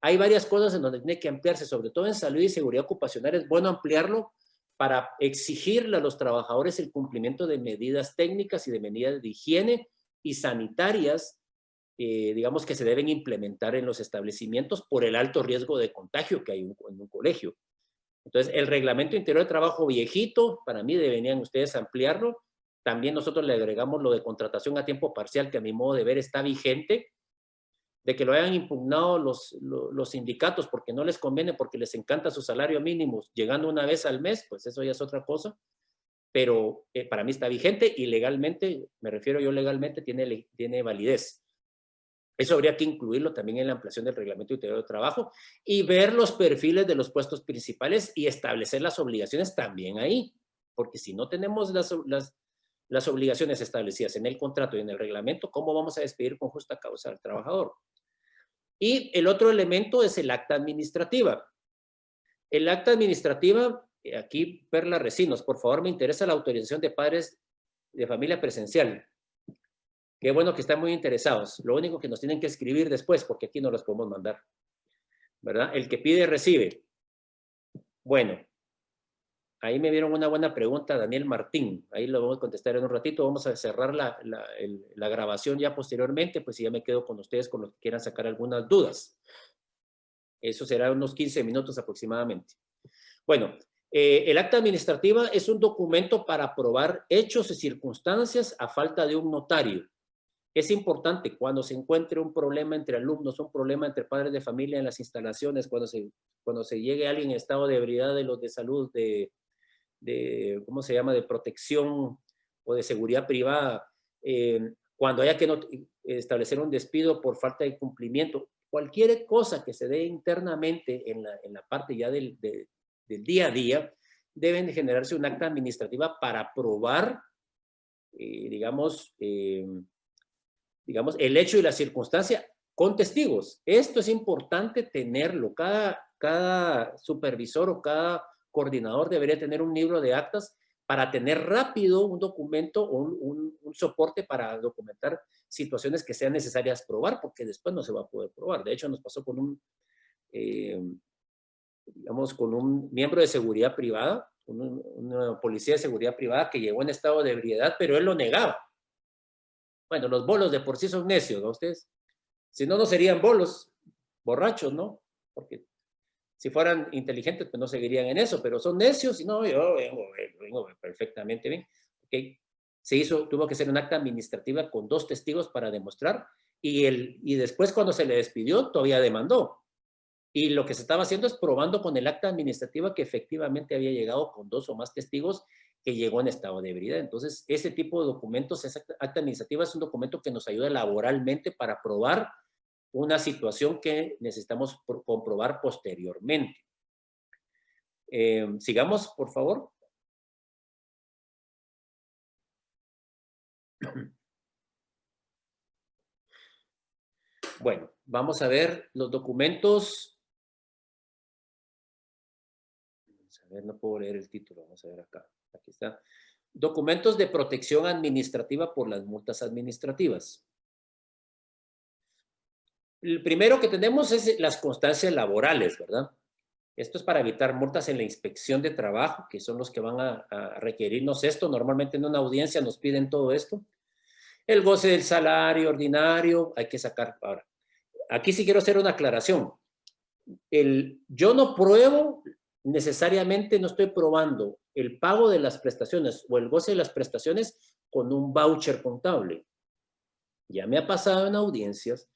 Hay varias cosas en donde tiene que ampliarse, sobre todo en salud y seguridad ocupacional. Es bueno ampliarlo para exigirle a los trabajadores el cumplimiento de medidas técnicas y de medidas de higiene y sanitarias, digamos, que se deben implementar en los establecimientos por el alto riesgo de contagio que hay en un colegio. Entonces, el reglamento interior de trabajo viejito, para mí deberían ustedes ampliarlo. También nosotros le agregamos lo de contratación a tiempo parcial, que a mi modo de ver está vigente, de que lo hayan impugnado los sindicatos porque no les conviene, porque les encanta su salario mínimo, llegando una vez al mes, pues eso ya es otra cosa. Pero para mí está vigente y legalmente, me refiero yo legalmente, tiene validez. Eso habría que incluirlo también en la ampliación del reglamento interior de trabajo y ver los perfiles de los puestos principales y establecer las obligaciones también ahí. Porque si no tenemos las obligaciones establecidas en el contrato y en el reglamento, ¿cómo vamos a despedir con justa causa al trabajador? Y el otro elemento es el acta administrativa. El acta administrativa, aquí Perla Recinos, por favor, me interesa la autorización de padres de familia presencial. Qué bueno que están muy interesados. Lo único que nos tienen que escribir después, porque aquí no los podemos mandar, ¿verdad? El que pide, recibe. Bueno, ahí me dieron una buena pregunta, Daniel Martín. Ahí lo vamos a contestar en un ratito. Vamos a cerrar la grabación ya posteriormente, pues ya me quedo con ustedes con los que quieran sacar algunas dudas. Eso será unos 15 minutos aproximadamente. Bueno, el acta administrativa es un documento para probar hechos y circunstancias a falta de un notario. Es importante cuando se encuentre un problema entre alumnos, un problema entre padres de familia en las instalaciones, cuando se llegue alguien en estado de ebriedad de los de salud, ¿cómo se llama?, de protección o de seguridad privada, cuando haya que establecer un despido por falta de cumplimiento, cualquier cosa que se dé internamente en la parte ya del día a día, deben de generarse un acta administrativa para probar, digamos, el hecho y la circunstancia con testigos. Esto es importante tenerlo. Cada supervisor o cada coordinador debería tener un libro de actas para tener rápido un documento o un soporte para documentar situaciones que sean necesarias probar, porque después no se va a poder probar. De hecho, nos pasó con digamos, con un miembro de seguridad privada, una policía de seguridad privada que llegó en estado de ebriedad, pero él lo negaba. Bueno, los bolos de por sí son necios, ¿no? Ustedes, si no, no serían bolos, borrachos, ¿no? Porque si fueran inteligentes, pues no seguirían en eso, pero son necios y no, yo vengo perfectamente bien. ¿Okay? Tuvo que ser un acta administrativa con 2 testigos para demostrar y después cuando se le despidió todavía demandó. Y lo que se estaba haciendo es probando con el acta administrativa que efectivamente había llegado con 2 o más testigos que llegó en estado de ebriedad. Entonces, ese tipo de documentos, esa acta administrativa es un documento que nos ayuda laboralmente para probar una situación que necesitamos comprobar posteriormente. Sigamos, por favor. Bueno, vamos a ver los documentos. Vamos a ver, no puedo leer el título, vamos a ver acá. Aquí está. Documentos de protección administrativa por las multas administrativas. El primero que tenemos es las constancias laborales, ¿verdad? Esto es para evitar multas en la inspección de trabajo, que son los que van a requerirnos esto. Normalmente en una audiencia nos piden todo esto. El goce del salario ordinario, hay que sacar. Ahora, aquí sí quiero hacer una aclaración. Yo no pruebo necesariamente, no estoy probando el pago de las prestaciones o el goce de las prestaciones con un voucher contable. Ya me ha pasado en audiencias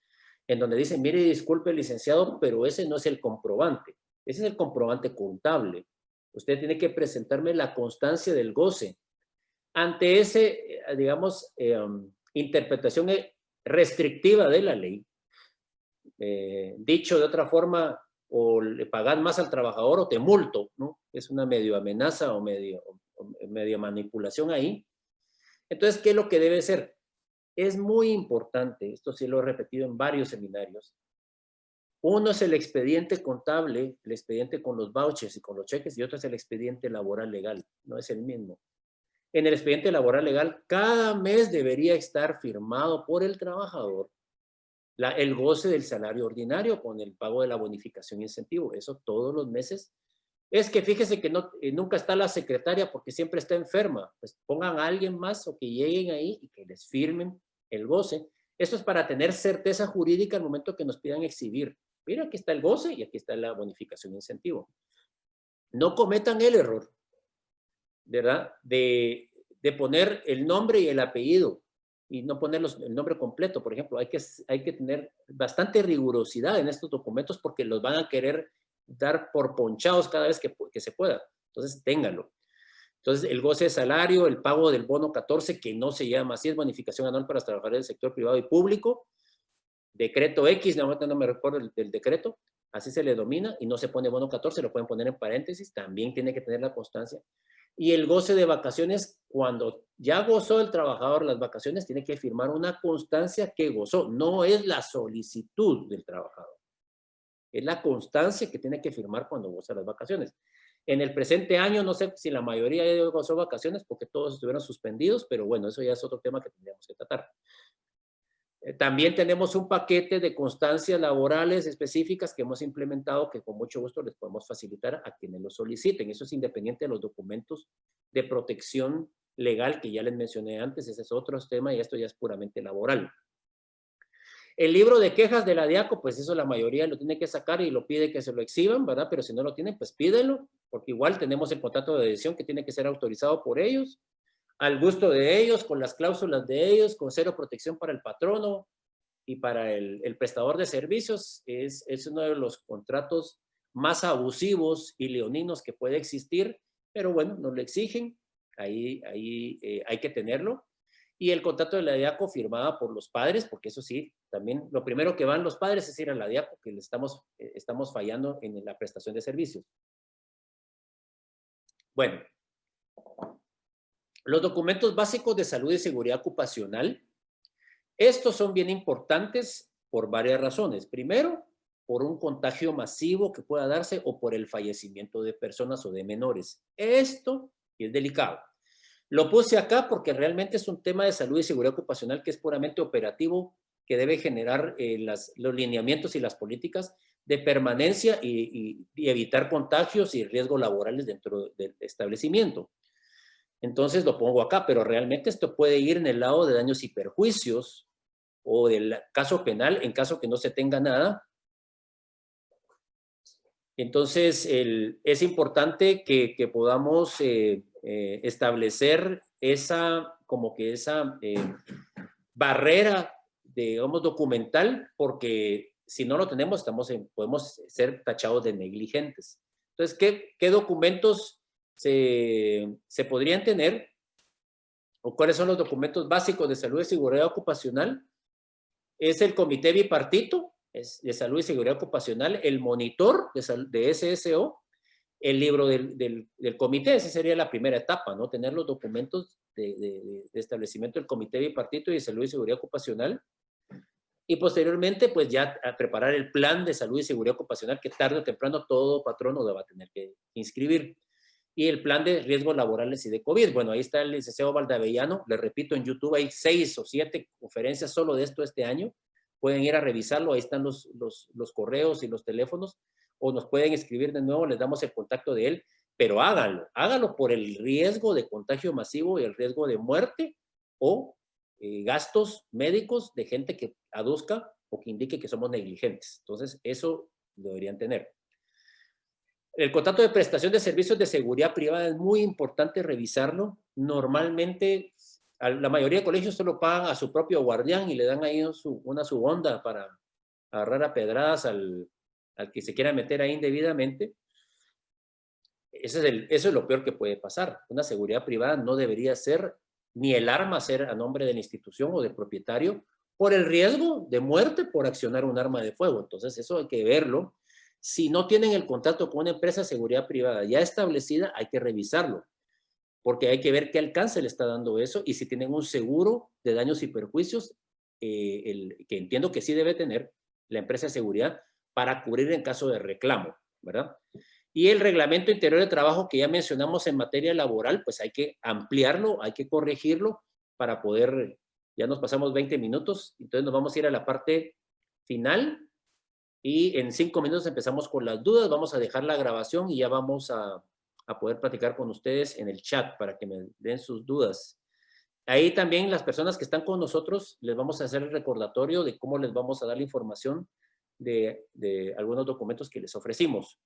en donde dicen, mire, disculpe, licenciado, pero ese no es el comprobante. Ese es el comprobante contable. Usted tiene que presentarme la constancia del goce. Ante ese, digamos, interpretación restrictiva de la ley, dicho de otra forma, o le pagan más al trabajador o te multo, ¿no? Es una medio amenaza o medio manipulación ahí. Entonces, ¿qué es lo que debe ser? Es muy importante, esto sí lo he repetido en varios seminarios. Uno es el expediente contable, el expediente con los vouchers y con los cheques, y otro es el expediente laboral legal, no es el mismo. En el expediente laboral legal, cada mes debería estar firmado por el trabajador el goce del salario ordinario con el pago de la bonificación y incentivo. Eso todos los meses. Es que fíjese que nunca está la secretaria porque siempre está enferma. Pues pongan a alguien más o que lleguen ahí y que les firmen el goce. Esto es para tener certeza jurídica al momento que nos pidan exhibir. Mira, aquí está el goce y aquí está la bonificación e incentivo. No cometan el error, ¿verdad? De poner el nombre y el apellido y no poner el nombre completo. Por ejemplo, hay que tener bastante rigurosidad en estos documentos porque los van a querer dar por ponchados cada vez que se pueda. Entonces, ténganlo. Entonces, el goce de salario, el pago del bono 14, que no se llama así, es bonificación anual para los trabajadores del sector privado y público. Decreto X, no me recuerdo el decreto, así se le domina, y no se pone bono 14, lo pueden poner en paréntesis, también tiene que tener la constancia. Y el goce de vacaciones, cuando ya gozó el trabajador las vacaciones, tiene que firmar una constancia que gozó, no es la solicitud del trabajador. Es la constancia que tiene que firmar cuando goza las vacaciones. En el presente año, no sé si la mayoría ya gozó vacaciones porque todos estuvieron suspendidos, pero bueno, eso ya es otro tema que tendríamos que tratar. También tenemos un paquete de constancias laborales específicas que hemos implementado que con mucho gusto les podemos facilitar a quienes lo soliciten. Eso es independiente de los documentos de protección legal que ya les mencioné antes. Ese es otro tema y esto ya es puramente laboral. El libro de quejas de la DIACO, pues eso la mayoría lo tiene que sacar y lo pide que se lo exhiban, ¿verdad? Pero si no lo tienen, pues pídenlo, porque igual tenemos el contrato de adhesión que tiene que ser autorizado por ellos, al gusto de ellos, con las cláusulas de ellos, con cero protección para el patrono y para el prestador de servicios. Es uno de los contratos más abusivos y leoninos que puede existir, pero bueno, nos lo exigen, ahí hay que tenerlo. Y el contrato de la DIACO firmada por los padres, porque eso sí, También lo primero que van los padres es ir a la DIAP porque estamos fallando en la prestación de servicios. Bueno, los documentos básicos de salud y seguridad ocupacional, estos son bien importantes por varias razones. Primero, por un contagio masivo que pueda darse o por el fallecimiento de personas o de menores. Esto es delicado. Lo puse acá porque realmente es un tema de salud y seguridad ocupacional que es puramente operativo, que debe generar los lineamientos y las políticas de permanencia y evitar contagios y riesgos laborales dentro del establecimiento. Entonces lo pongo acá, pero realmente esto puede ir en el lado de daños y perjuicios o del caso penal en caso que no se tenga nada. Entonces es importante que podamos establecer esa barrera, digamos, documental, porque si no lo tenemos, podemos ser tachados de negligentes. Entonces, ¿qué documentos se podrían tener? ¿O cuáles son los documentos básicos de salud y seguridad ocupacional? Es el comité bipartito de salud y seguridad ocupacional, el monitor de SSO, el libro del comité. Esa sería la primera etapa, ¿no? Tener los documentos de establecimiento del comité bipartito y de salud y seguridad ocupacional. Y posteriormente, pues ya a preparar el plan de salud y seguridad ocupacional que tarde o temprano todo patrono va a tener que inscribir. Y el plan de riesgos laborales y de COVID. Bueno, ahí está el licenciado Valdavellano. Les repito, en YouTube hay 6 o 7 conferencias solo de esto este año. Pueden ir a revisarlo. Ahí están los correos y los teléfonos. O nos pueden escribir de nuevo, les damos el contacto de él. Pero háganlo por el riesgo de contagio masivo y el riesgo de muerte o gastos médicos de gente que aduzca o que indique que somos negligentes. Entonces, eso lo deberían tener. El contrato de prestación de servicios de seguridad privada es muy importante revisarlo. Normalmente, la mayoría de colegios solo pagan a su propio guardián y le dan ahí una subonda para agarrar a pedradas al que se quiera meter ahí indebidamente. Eso es lo peor que puede pasar. Una seguridad privada no debería ser ni el arma ser a nombre de la institución o del propietario por el riesgo de muerte por accionar un arma de fuego. Entonces, eso hay que verlo. Si no tienen el contrato con una empresa de seguridad privada ya establecida, hay que revisarlo, porque hay que ver qué alcance le está dando eso y si tienen un seguro de daños y perjuicios, que entiendo que sí debe tener la empresa de seguridad para cubrir en caso de reclamo, ¿verdad? Y el reglamento interior de trabajo que ya mencionamos en materia laboral, pues hay que ampliarlo, hay que corregirlo para poder, ya nos pasamos 20 minutos, entonces nos vamos a ir a la parte final. Y en 5 minutos empezamos con las dudas. Vamos a dejar la grabación y ya vamos a poder platicar con ustedes en el chat para que me den sus dudas. Ahí también las personas que están con nosotros les vamos a hacer el recordatorio de cómo les vamos a dar la información de algunos documentos que les ofrecimos.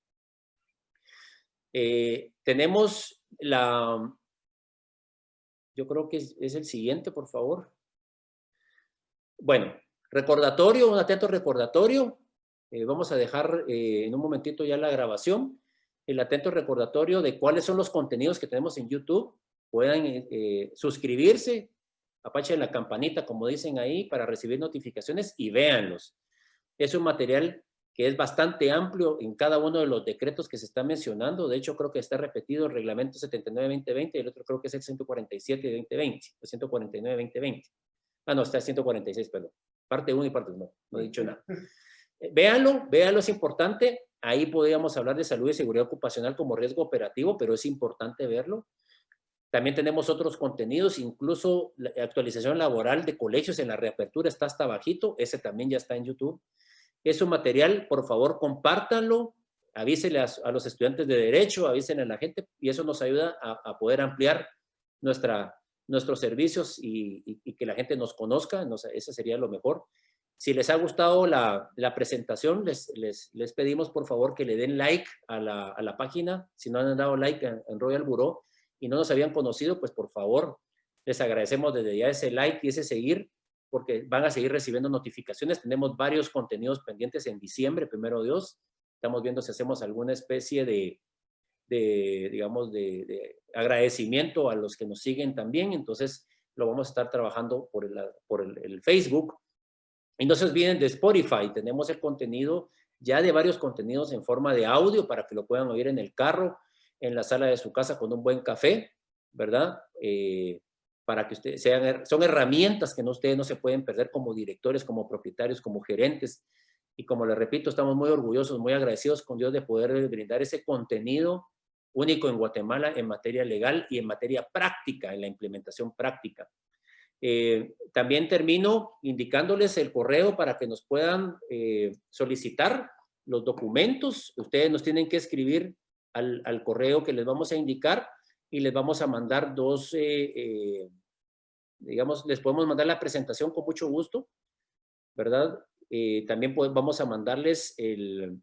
Tenemos yo creo que es el siguiente, por favor. Bueno, recordatorio, un atento recordatorio. Vamos a dejar en un momentito ya la grabación, el atento recordatorio de cuáles son los contenidos que tenemos en YouTube. Puedan suscribirse, apachen la campanita, como dicen ahí, para recibir notificaciones y véanlos. Es un material que es bastante amplio en cada uno de los decretos que se están mencionando. De hecho, creo que está repetido el reglamento 79-2020 y el otro creo que es el 147-2020, el 149-2020. Ah, no, está el 146, perdón. Parte 1 y parte 2, no he dicho nada. Véanlo, es importante. Ahí podríamos hablar de salud y seguridad ocupacional como riesgo operativo, pero es importante verlo. También tenemos otros contenidos, incluso la actualización laboral de colegios en la reapertura está hasta bajito, ese también ya está en YouTube. Es un material, por favor, compártanlo, avísenle a los estudiantes de Derecho, avísenle a la gente, y eso nos ayuda a poder ampliar nuestros servicios y que la gente nos conozca. Eso sería lo mejor. Si les ha gustado la presentación, les pedimos por favor que le den like a la página. Si no han dado like en Royal Bureau y no nos habían conocido, pues por favor, les agradecemos desde ya ese like y ese seguir, porque van a seguir recibiendo notificaciones. Tenemos varios contenidos pendientes en diciembre, primero Dios. Estamos viendo si hacemos alguna especie de agradecimiento a los que nos siguen también. Entonces, lo vamos a estar trabajando por el Facebook. Y no se olviden de Spotify, tenemos el contenido ya de varios contenidos en forma de audio para que lo puedan oír en el carro, en la sala de su casa con un buen café, ¿verdad? Para que ustedes son herramientas que ustedes no se pueden perder como directores, como propietarios, como gerentes. Y como les repito, estamos muy orgullosos, muy agradecidos con Dios de poder brindar ese contenido único en Guatemala en materia legal y en materia práctica, en la implementación práctica. También termino indicándoles el correo para que nos puedan solicitar los documentos. Ustedes nos tienen que escribir al correo que les vamos a indicar y les vamos a mandar digamos, les podemos mandar la presentación con mucho gusto, ¿verdad? También vamos a mandarles el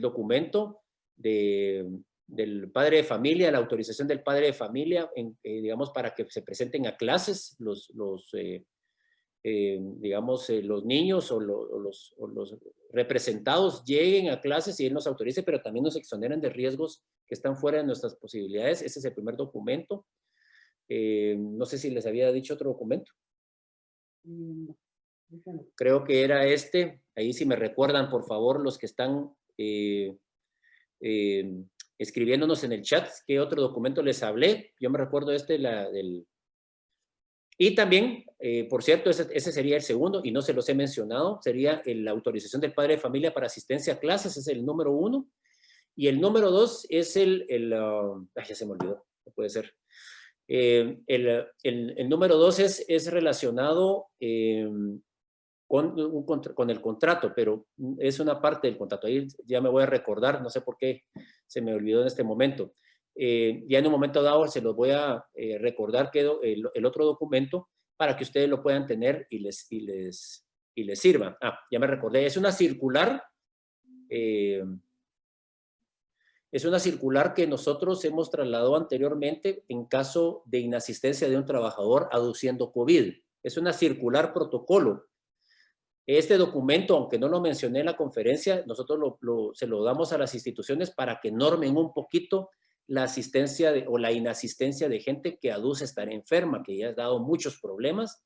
documento del padre de familia, la autorización del padre de familia, digamos, para que se presenten a clases digamos, los niños o los representados lleguen a clases y él nos autorice, pero también nos exoneran de riesgos que están fuera de nuestras posibilidades. Ese es el primer documento. No sé si les había dicho otro documento. Creo que era este. Ahí si me recuerdan, por favor, los que están escribiéndonos en el chat, ¿qué otro documento les hablé? Yo me recuerdo Y también, por cierto, ese sería el segundo, y no se los he mencionado, sería la autorización del padre de familia para asistencia a clases, es el número 1. Y el número 2 es ya se me olvidó, no puede ser. El número 2 es relacionado con el contrato, pero es una parte del contrato. Ahí ya me voy a recordar, no sé por qué se me olvidó en este momento. Ya en un momento dado se los voy a recordar que el otro documento para que ustedes lo puedan tener y les sirva. Ya me recordé, es una circular. Es una circular que nosotros hemos trasladado anteriormente en caso de inasistencia de un trabajador aduciendo COVID. Es una circular protocolo. Este documento, aunque no lo mencioné en la conferencia, nosotros se lo damos a las instituciones para que normen un poquito la asistencia o la inasistencia de gente que aduce estar enferma, que ya ha dado muchos problemas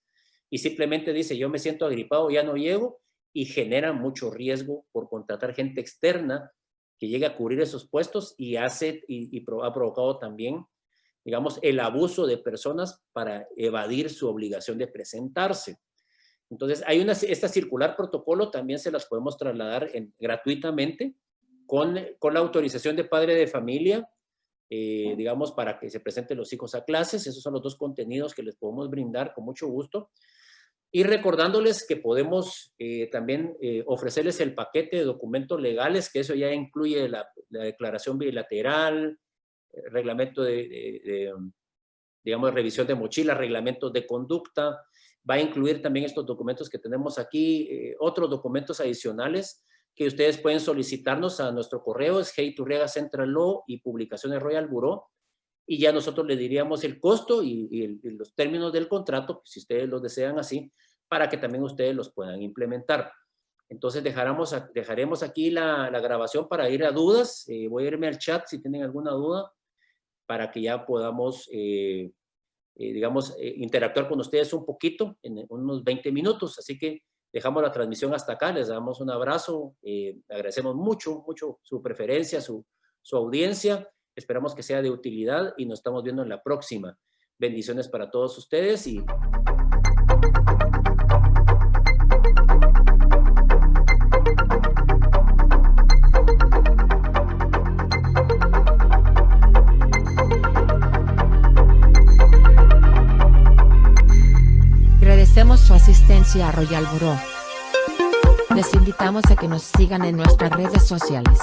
y simplemente dice, yo me siento agripado, ya no llego, y genera mucho riesgo por contratar gente externa que llegue a cubrir esos puestos y ha provocado también, digamos, el abuso de personas para evadir su obligación de presentarse. Entonces, esta circular protocolo también se las podemos trasladar gratuitamente con la autorización de padre de familia, digamos, para que se presenten los hijos a clases. Esos son los dos contenidos que les podemos brindar con mucho gusto. Y recordándoles que podemos también ofrecerles el paquete de documentos legales, que eso ya incluye la declaración bilateral, reglamento digamos, revisión de mochila, reglamentos de conducta. Va a incluir también estos documentos que tenemos aquí, otros documentos adicionales que ustedes pueden solicitarnos a nuestro correo, es heiturriagacentralaw y publicaciones Royal Bureau, y ya nosotros le diríamos el costo y los términos del contrato, si ustedes los desean así, para que también ustedes los puedan implementar. Entonces dejaremos aquí la grabación para ir a dudas. Voy a irme al chat si tienen alguna duda, para que ya podamos, digamos, interactuar con ustedes un poquito en unos 20 minutos. Así que dejamos la transmisión hasta acá, les damos un abrazo, agradecemos mucho su preferencia, su audiencia. Esperamos que sea de utilidad y nos estamos viendo en la próxima. Bendiciones para todos ustedes y... Agradecemos su asistencia a Royal Bureau. Les invitamos a que nos sigan en nuestras redes sociales.